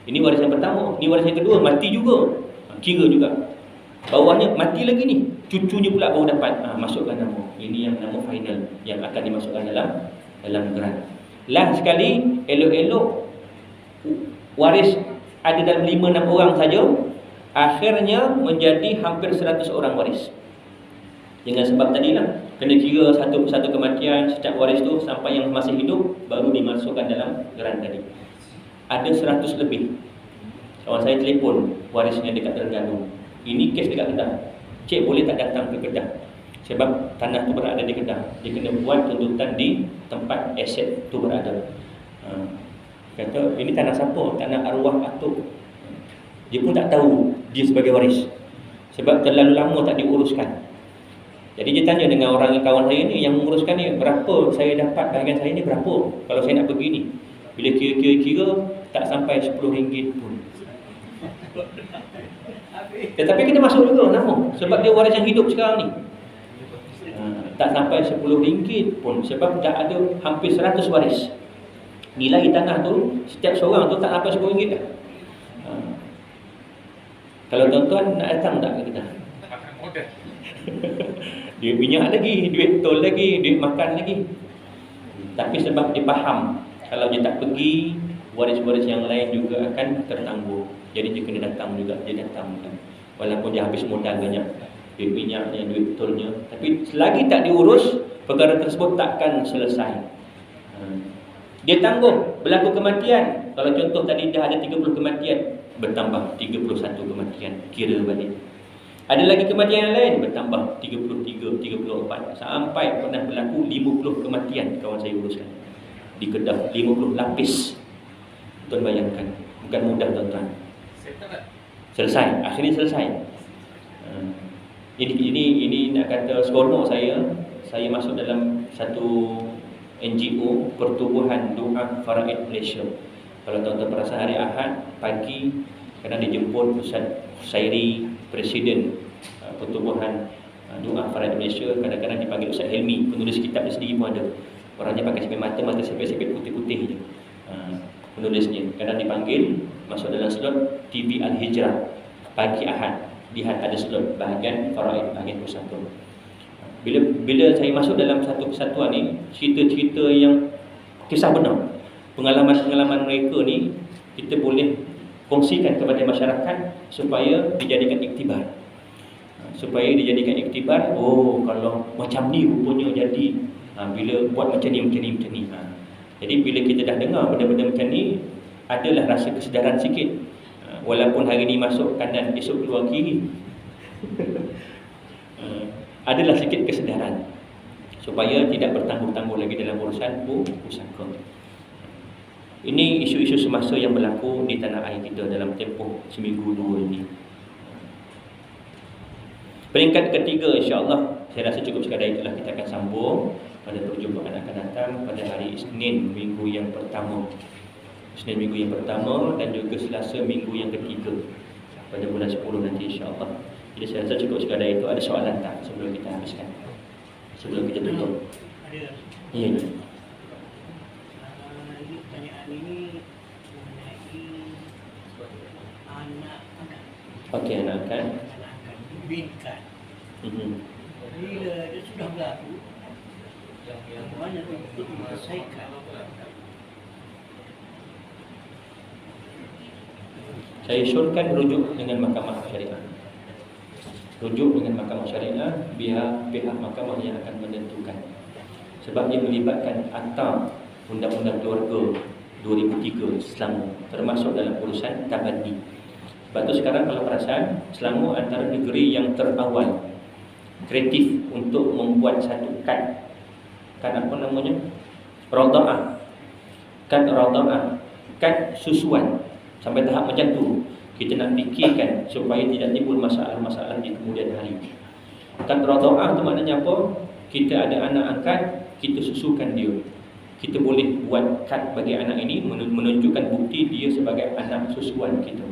Ini waris yang pertama, ni waris yang kedua, mati juga. Kira juga. Bawahnya mati lagi ni, cucunya pula baru dapat. Masukkan nama. Ini yang nama final yang akan dimasukkan dalam geran. Last sekali, elok-elok waris ada dalam 5-6 orang saja, akhirnya menjadi hampir 100 orang waris. Dengan sebab tadilah, kena kira satu persatu kematian setiap waris tu sampai yang masih hidup baru dimasukkan dalam geran tadi. Ada 100 lebih. Kawan saya telefon warisnya dekat Terengganu. Ini kes dekat Kedah. Cik boleh tak datang ke Kedah? Sebab tanah tu berada di Kedah. Dia kena buat tuntutan di tempat aset tu berada. Kata, ini tanah siapa? Tanah arwah atuk. Dia pun tak tahu dia sebagai waris. Sebab terlalu lama tak diuruskan. Jadi dia tanya dengan orang kawan saya ni yang menguruskan ni, berapa saya dapat bahagian saya ni berapa kalau saya nak pergi ni. Bila kira-kira tak sampai RM10 pun. Tetapi kita masuk juga nama, sebab dia waris yang hidup sekarang ni. Tak sampai RM10 pun, sebab dah ada hampir 100 waris. Nilai tanah tu setiap seorang tu tak sampai RM10 dah. Kalau tuan-tuan nak datang tak ke kita? Duit minyak lagi, duit tol lagi, duit makan lagi. Tapi sebab dia faham, kalau dia tak pergi, waris-waris yang lain juga akan tertangguh. Jadi dia kena datang juga, dia datang kan. Walaupun dia habis modal banyak, duit minyaknya, duit tolnya, tapi selagi tak diurus, perkara tersebut takkan selesai. Dia tangguh, berlaku kematian. Kalau contoh tadi dah ada 30 kematian, bertambah 31 kematian, kira balik. Ada lagi kematian yang lain, bertambah 33, 34, sampai pernah berlaku 50 kematian kawan saya uruskan di Kedah, 50 lapis. Tuan bayangkan, bukan mudah tuan-tuan. Selesai, akhirnya selesai. Ini nak kata seronok saya masuk dalam satu NGO, Pertubuhan Doa Faraid Malaysia. Kalau tuan-tuan perasan, hari Ahad pagi kadang dijemput Ustaz Sairi, Presiden Pertubuhan Doa Faraid Malaysia. Kadang-kadang dipanggil Ustaz Helmi, penulis kitab dia sendiri pun ada. Orangnya pakai sepet mata sepet-sepet putih-putih je. Penulisnya kadang dipanggil masuk dalam slot TV Al-Hijrah pagi Ahad. Lihat ada slot bahagian faraid, bahagian pusaka. Bila saya masuk dalam satu persatuan ni, cerita-cerita yang kisah benar, pengalaman-pengalaman mereka ni kita boleh kongsikan kepada masyarakat supaya dijadikan iktibar. Supaya dijadikan iktibar, oh kalau macam ni rupanya jadi, bila buat macam ni. Jadi bila kita dah dengar benda-benda macam ni, adalah rasa kesedaran sikit. Walaupun hari ni masuk kanan, esok keluar kiri. Adalah sikit kesedaran supaya tidak bertangguh-tangguh lagi dalam urusan pusaka. Ini isu-isu semasa yang berlaku di tanah air kita dalam tempoh seminggu dua ini. Peringkat ketiga, insya-Allah saya rasa cukup sekadar itulah. Kita akan sambung pada perjumpaan akan datang pada hari Isnin minggu yang pertama. Isnin minggu yang pertama dan juga Selasa minggu yang ketiga pada bulan 10 nanti, insya-Allah. Jadi saya rasa cukup sekadar itu. Ada soalan tak sebelum kita habiskan? Sebelum kita tutup. Ada. Ya. Pertanyaan ini mengenai anak-anak. Okey, anak kan. Anak-anak dibinkan. Mhm. Bila dia sudah berlaku, yang mana untuk menyelesaikan. Saya syorkan rujuk dengan Mahkamah Syariah. rujuk dengan mahkamah syariah, biar pihak mahkamah yang akan menentukan. Sebab dia melibatkan Akta Undang-Undang Keluarga 2003 Selangor, termasuk dalam urusan tabaddi. Sebab tu sekarang kalau perasan, Selangor antara negeri yang terawal kreatif untuk membuat satu kad apa namanya? Radha'ah. Kad radha'ah, kad susuan. Sampai tahap macam tu kita nak fikirkan supaya tidak timbul masalah-masalah di kemudian hari. Kad radha'ah tu maknanya apa? Kita ada anak angkat, kita susukan dia. Kita boleh buat kad bagi anak ini menunjukkan bukti dia sebagai anak susuan kita.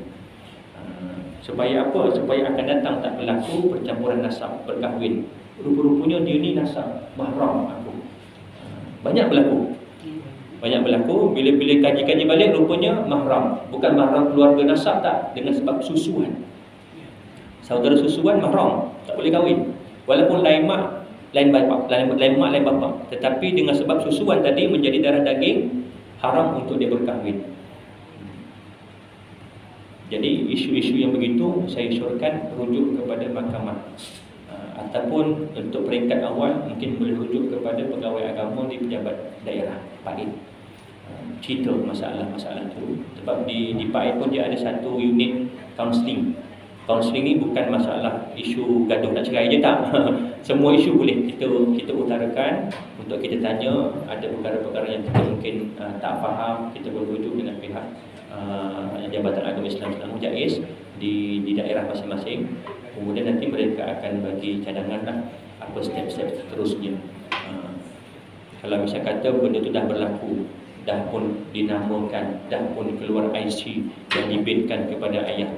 Supaya apa? Supaya akan datang tak berlaku percampuran nasab, berkahwin. Rupa-rupanya dia ni nasab mahram aku. Banyak berlaku. Bila kaji-kaji balik rupanya mahram. Bukan mahram keluarga nasab tak, dengan sebab susuan. Saudara susuan mahram, tak boleh kahwin. Walaupun lain mak, lain bapa, tetapi dengan sebab susuan tadi menjadi darah daging, haram untuk dia berkahwin. Jadi isu-isu yang begitu saya syorkan rujuk kepada mahkamah, ataupun untuk peringkat awal mungkin boleh rujuk kepada pegawai agama di pejabat daerah PAID. Cerita masalah-masalah itu. Sebab di PAID pun dia ada satu unit kaunseling. Kaunseling ni bukan masalah isu gaduh nak cerai je tak. Semua isu boleh kita utarakan untuk kita tanya. Ada perkara-perkara yang kita mungkin tak faham, kita boleh rujuk dengan pihak Jabatan Agama Islam Selangor JAIS di daerah masing-masing. Kemudian nanti mereka akan bagi cadangan lah apa step-step seterusnya. Kalau misal kata benda tu dah berlaku, dah pun dinamakan, dah pun keluar IC dan dibinkan kepada ayah,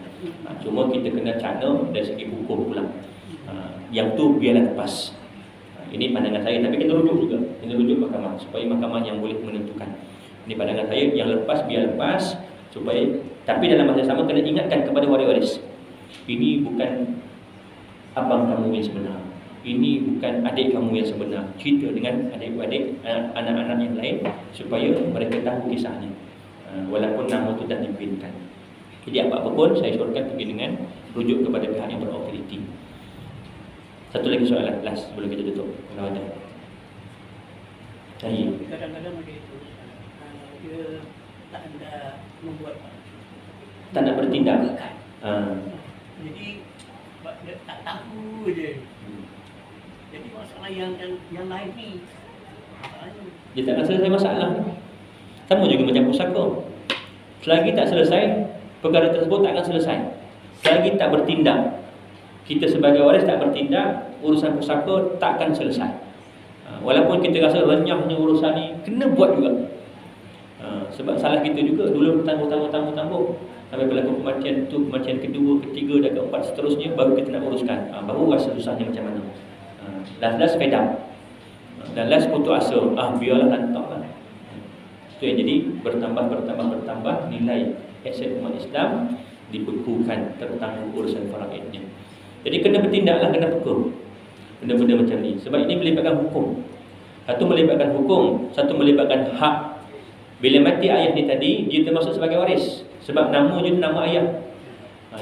cuma kita kena cana dari segi hukum pula. Yang tu biarlah lepas. Ini pandangan saya, tapi kita rujuk juga, kita rujuk mahkamah supaya mahkamah yang boleh menentukan. Ini pandangan saya, yang lepas biar lepas, supaya, tapi dalam masa sama kena ingatkan kepada waris-waris, ini bukan abang kamu yang sebenar, ini bukan adik kamu yang sebenar. Cerita dengan adik-adik, anak-anak yang lain supaya mereka tahu kisahnya, walaupun nama itu dah dibinkan. Jadi apa-apa pun saya syorkan pergi dengan rujuk kepada pihak yang berautoriti. Satu lagi soalan last sebelum kita tutup, kalau ada. Kadang-kadang ada itu, dia tak ada membuat, tak nak bertindak. Jadi dia tak tahu je. Jadi masalah yang lain ni, dia tak akan selesai masalah. Sama juga macam pusaka. Selagi tak selesai, perkara tersebut tak akan selesai. Selagi tak bertindak, kita sebagai waris tak bertindak, urusan pusaka tak akan selesai. Walaupun kita rasa renyahnya urusan ni, kena buat juga. Sebab salah kita juga, dulu tangguh sampai berlaku kematian tu, kematian kedua, ketiga dan keempat seterusnya, baru kita nak uruskan. Baru rasa susahnya macam mana. Last fed up, dan last putus asa, biarlah lantaklah. Itu yang jadi bertambah nilai aset umat Islam dibekukan tentang urusan faraidnya. Jadi kena bertindaklah, kena peka benda-benda macam ni. Sebab ini melibatkan hukum. Satu melibatkan hukum, satu melibatkan hak. Bila mati ayah ni tadi, dia termasuk sebagai waris. Sebab nama je nama ayah,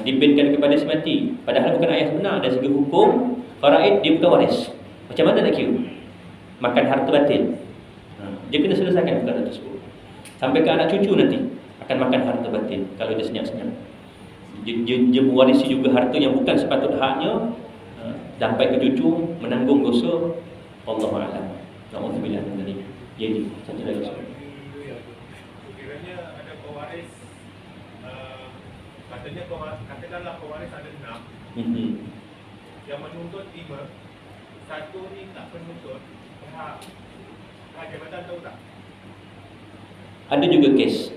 dibinkan kepada si mati. Padahal bukan ayah sebenar. Dari segi hukum faraid, dia bukan waris. Macam mana nak kira? Makan harta batin. Dia kena selesaikan perkara tersebut. Sampai ke anak cucu nanti akan makan harta batin kalau dia senyap-senyap. Dia mewarisi juga harta yang bukan sepatut haknya, sampai ke cucu menanggung dosa. Wallahu a'lam. Na'udzubillah min dzalik. Jadi satu lagi. Kiranya ada pewaris, katakanlah pewaris ada 6, yang menuntut 5, satu ni tak penuntut, pihak jabatan tahu tak? Ada juga kes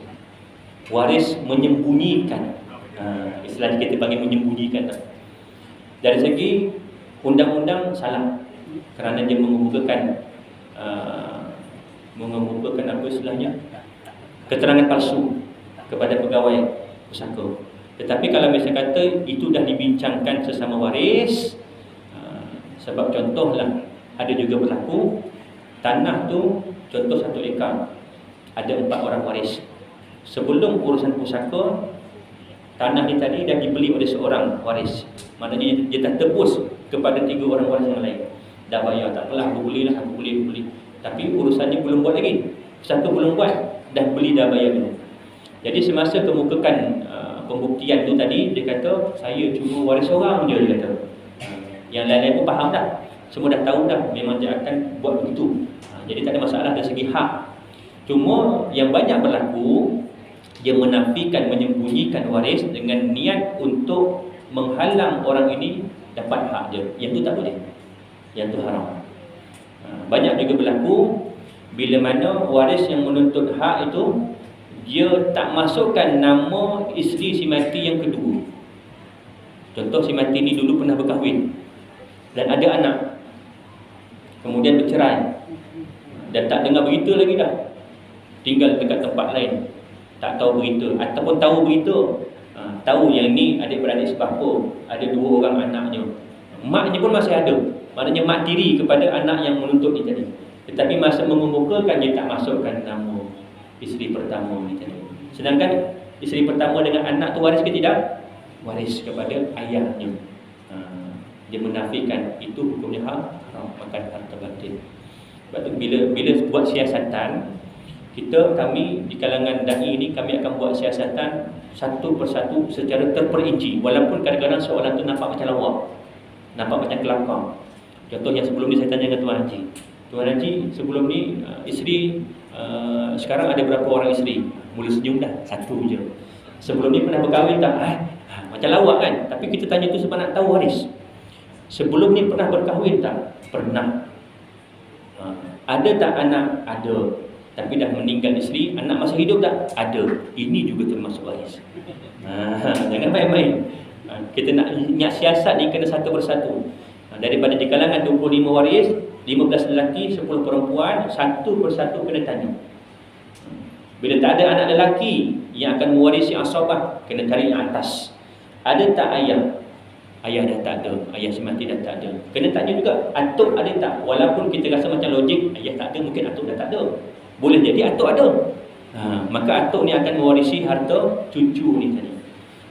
waris menyembunyikan, istilah kita panggil menyembunyikan. Dari segi undang-undang salah, kerana dia mengemukakan apa istilahnya, keterangan palsu kepada pegawai pusaka. Tetapi kalau misalnya kata itu dah dibincangkan sesama waris, sebab contohlah ada juga berlaku tanah tu, contoh 1 ekar, ada 4 orang waris. Sebelum urusan pusaka, tanah ni tadi dah dibeli oleh seorang waris. Maknanya dia dah tebus kepada 3 orang waris yang lain. Dah bayar, tak apalah, aku beli. Tapi urusannya belum buat lagi. Satu belum buat, dah beli, dah bayar dulu. Jadi semasa kemukakan pembuktian tu tadi, dia kata saya cuma waris orang je, dia kata. Yang lain-lain pun faham dah. Semua dah tahu dah, memang dia akan buat begitu. Jadi tak ada masalah dari segi hak. Cuma yang banyak berlaku, dia menafikan, menyembunyikan waris dengan niat untuk menghalang orang ini dapat hak dia. Yang tu tak boleh. Yang tu haram. Banyak juga berlaku bila mana waris yang menuntut hak itu dia tak masukkan nama isteri si mati yang kedua. Contoh, si mati ni dulu pernah berkahwin dan ada anak, kemudian bercerai dan tak dengar berita lagi dah, tinggal dekat tempat lain, tak tahu berita, ataupun tahu berita, tahu yang ni adik-beradik sebapa, ada 2 orang anaknya, maknya pun masih ada, maknanya mak tiri kepada anak yang menuntut ni tadi. Tetapi masa mengemukakan, dia tak masukkan nama isteri pertama ni tadi. Sedangkan isteri pertama dengan anak tu waris ke tidak? Waris kepada ayahnya. Dia menafikan, itu hukumnya haram, makan harta batin. Sebab tu bila buat siasatan, kami di kalangan dai ni, kami akan buat siasatan satu persatu secara terperinci, walaupun kadang-kadang soalan tu nampak macam lawak, nampak macam kelakar. Contoh yang sebelum ni saya tanya dengan Tuan Haji. Tuan Haji, sebelum ni isteri sekarang ada berapa orang isteri? Mula senyum dah, 1 je. Sebelum ni pernah berkahwin tak? Macam lawak kan? Tapi kita tanya tu sebab nak tahu waris. Sebelum ni pernah berkahwin tak? Pernah. Ada tak anak? Ada. Tapi dah meninggal isteri, anak masih hidup tak? Ada. Ini juga termasuk waris. Jangan main-main. Kita nak siasat ni kena satu persatu. Daripada di kalangan 25 waris, 15 lelaki, 10 perempuan, satu persatu kena tanya. Bila tak ada anak lelaki yang akan mewarisi asabah, kena cari yang atas. Ada tak ayah? Ayah dah tak ada, ayah si mati dah tak ada. Kena tanya juga, atuk ada tak? Walaupun kita rasa macam logik, ayah tak ada, mungkin atuk dah tak ada. Boleh jadi atuk ada. Maka atuk ni akan mewarisi harta cucu ni tadi.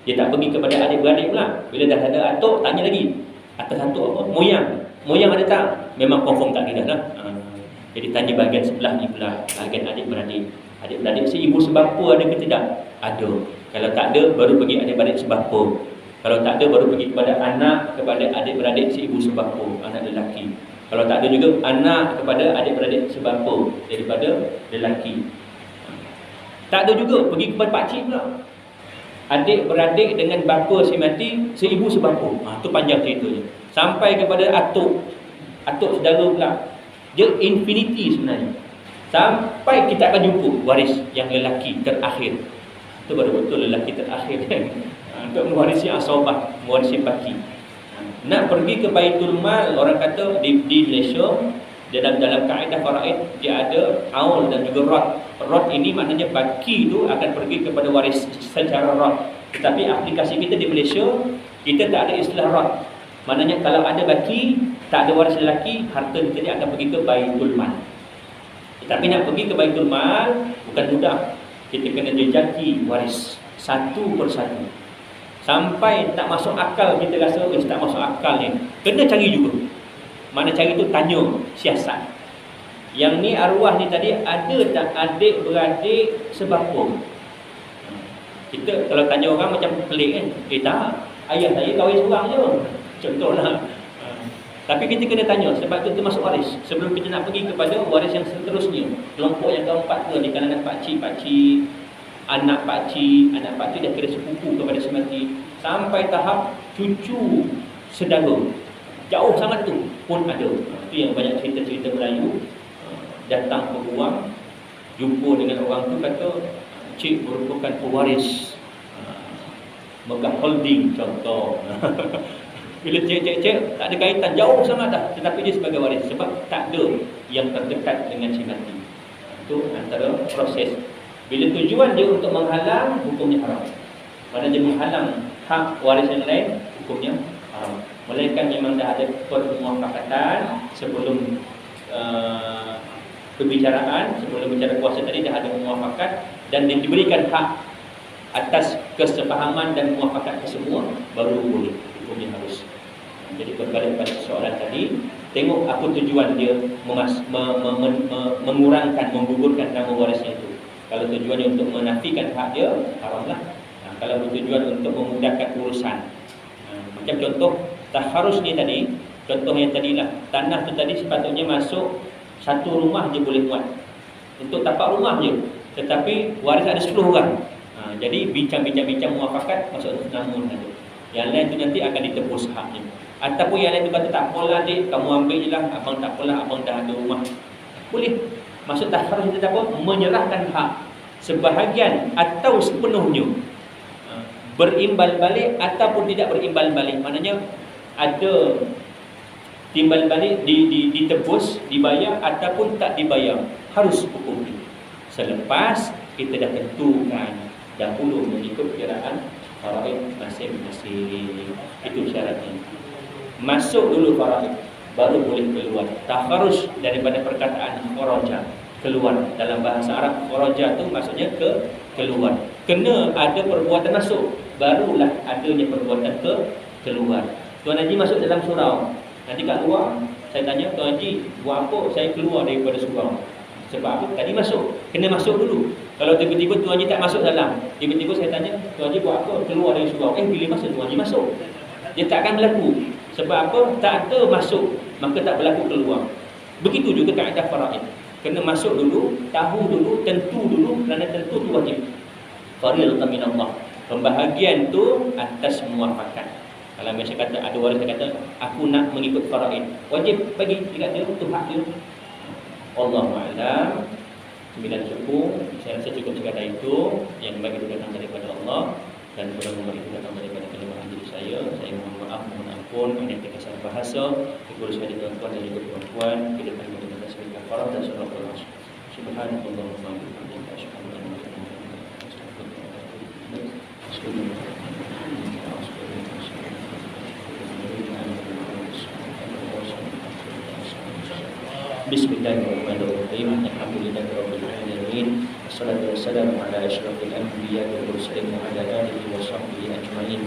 Dia tak pergi kepada adik-beradik pula. Bila dah ada atuk, tanya lagi. Atas atuk apa? Moyang ada tak? Memang confirm tak ada dah. Jadi tanya bahagian sebelah ni pula, bahagian adik-beradik. Adik-beradik seibu sebapa ada ke tidak? Ada. Kalau tak ada, baru pergi adik-beradik sebapa. Kalau tak ada, baru pergi kepada anak, kepada adik-beradik seibu sebapa, anak lelaki. Kalau tak ada juga, anak kepada adik-beradik sebapa daripada lelaki. Tak ada juga, pergi kepada pakcik pula. Adik-beradik dengan bapa si mati, seibu sebapa. Itu panjang ceritanya. Sampai kepada atuk saudara pula. Dia infinity sebenarnya. Sampai kita akan jumpa waris yang lelaki terakhir. Itu baru betul lelaki terakhir kan. Untuk mewarisi asabah, mewarisi baki. Nak pergi ke Baitul Mal, orang kata di Malaysia, dalam kaedah faraid dia ada aul dan juga rod. Rod ini maknanya baki itu akan pergi kepada waris secara rod. Tetapi aplikasi kita di Malaysia, kita tak ada istilah rod. Maknanya kalau ada baki, tak ada waris lelaki, harta kita ni akan pergi ke Baitul Mal. Tapi nak pergi ke Baitul Mal bukan mudah. Kita kena jejaki waris satu persatu. Sampai tak masuk akal, kita rasa tak masuk akal ni, kena cari juga. Mana cari tu tanya, siasat. Yang ni arwah ni tadi ada tak adik-beradik sebapa? Kita kalau tanya orang macam pelik kan. Tak, ayah saya kahwin seorang je, contohlah. Tapi kita kena tanya, sebab itu termasuk waris. Sebelum kita nak pergi kepada waris yang seterusnya, kelompok yang keempat tu di kalangan pakcik, anak pakcik dah kira sepupu kepada si mati, sampai tahap cucu saudara. Jauh sangat tu pun ada. Itu yang banyak cerita-cerita Melayu. Datang peguam, jumpa dengan orang tu, kata cik merupakan pewaris Megah Holding contoh. Bila cek tak ada kaitan, jauh sangat dah, tetapi dia sebagai waris sebab tak ada yang terdekat dengan si mati. Itu antara proses. Bila tujuan dia untuk menghalang, hukumnya haram. Mana dia menghalang hak waris yang lain, hukumnya haram. Melainkan memang dah ada permuafakatan sebelum perbicaraan, sebelum bicara kuasa tadi dah ada muafakat dan diberikan hak atas kesepahaman dan muafakat kesemua, baru boleh. hukumnya harus. Jadi berbalik pada soalan tadi, tengok apa tujuan dia mengurangkan, menggugurkan nama warisnya itu. Kalau tujuannya untuk menafikan hak dia, haramlah. Kalau bertujuan untuk memudahkan urusan, macam contoh taharus ni tadi, contoh yang tadilah, tanah tu tadi sepatutnya masuk satu rumah je boleh muat, untuk tapak rumah je, tetapi waris ada 10 orang. Jadi bincang-bincang muafakat masuk namun saja. Yang lain tu nanti akan ditebus haknya. Ataupun yang lain tu kata tak apalah adik, kamu ambil je lah, abang tak apalah, abang dah ada rumah. Boleh. Maksud taharus itu apa? Menyerahkan hak sebahagian atau sepenuhnya, berimbal balik ataupun tidak berimbal balik. Maknanya ada timbal balik, ditebus, dibayar ataupun tak dibayar, harus hukum itu. Selepas kita dah tentukan dahulu mengikut kiraan faraid masing-masing. Itu syaratnya. Masuk dulu faraid, baru boleh keluar. Taharus daripada perkataan kharaja, keluar. Dalam bahasa Arab kharaja tu maksudnya keluar. Kena ada perbuatan masuk, barulah adanya perbuatan keluar. Tuan Haji masuk dalam surau, nanti kat luar saya tanya, Tuan Haji buat apa saya keluar daripada surau? Sebab apa? Tadi masuk, kena masuk dulu. Kalau tiba-tiba Tuan Haji tak masuk dalam, tiba-tiba saya tanya, Tuan Haji buat apa? Keluar dari surau. Bila masa Tuan Haji masuk? Dia tak akan berlaku. Sebab apa? Tak ada masuk, maka tak berlaku keluar. Begitu juga kaedah faraid. Kena masuk dulu, tahu dulu, tentu dulu, kerana tentu itu wajib. Fariidatan min Allah. Pembahagian tu atas muafakat. Kalau macam kata ada waris kata, aku nak mengikut faraid, wajib bagi dekat dia, itu hak dia. Allahu a'lam. 9 cukup. Saya rasa cukup sekadar itu. Yang bagi itu datang daripada Allah, dan mudah-mudahan itu datang daripada kelemahan diri saya. Saya mohon maaf, mohon ampun kerana terkesan bahasa. Kepada saya tuan-tuan dan juga puan-puan, kita akan mendengar sebagai kafarah dan salawat Allah. Subhanallah wa bihamdihi, asyhadu an la ilaha illa anta, Bismillahirrahmanirrahim. Alhamdulillahirabbil alamin. Wassalatu wassalamu ala asyrafil anbiya'i wal mursalin wa ala alihi wa sahbihi ajma'in.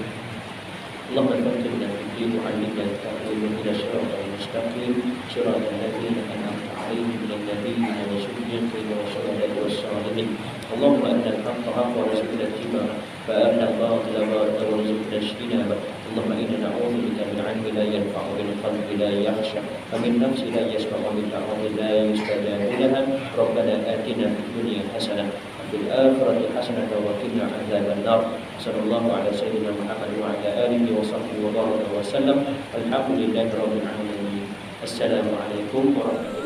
Allahumma faqqihna fid-din wa 'allimna at-ta'wil wa ihdina siratal mustaqim, siratal ladzina an'amta 'alaihim minal nabiyyina was-siddiqin wash-shuhada'i was-shalihin. Allahumma arina al-haqqa haqqan warzuqna ittiba'ahu wa arina al-batila batilan warzuqna ijtinabah. Allahumma inna na'udzu bika min 'ilmin la yanfa'u wa min qalbin la yakhsha wa min nafsin la yashba'u wa min da'watin la yustajabu laha. Rabbana atina fid dunya hasanah wa fil akhirati hasanah wa qina 'adzaban nar. Sallallahu ala sayyidina Muhammad wa ala alihi wa sahbihi wa baraka wa sallam. Alhamdulillahirabbil alamin. Assalamualaikum warahmatullahi wabarakatuh.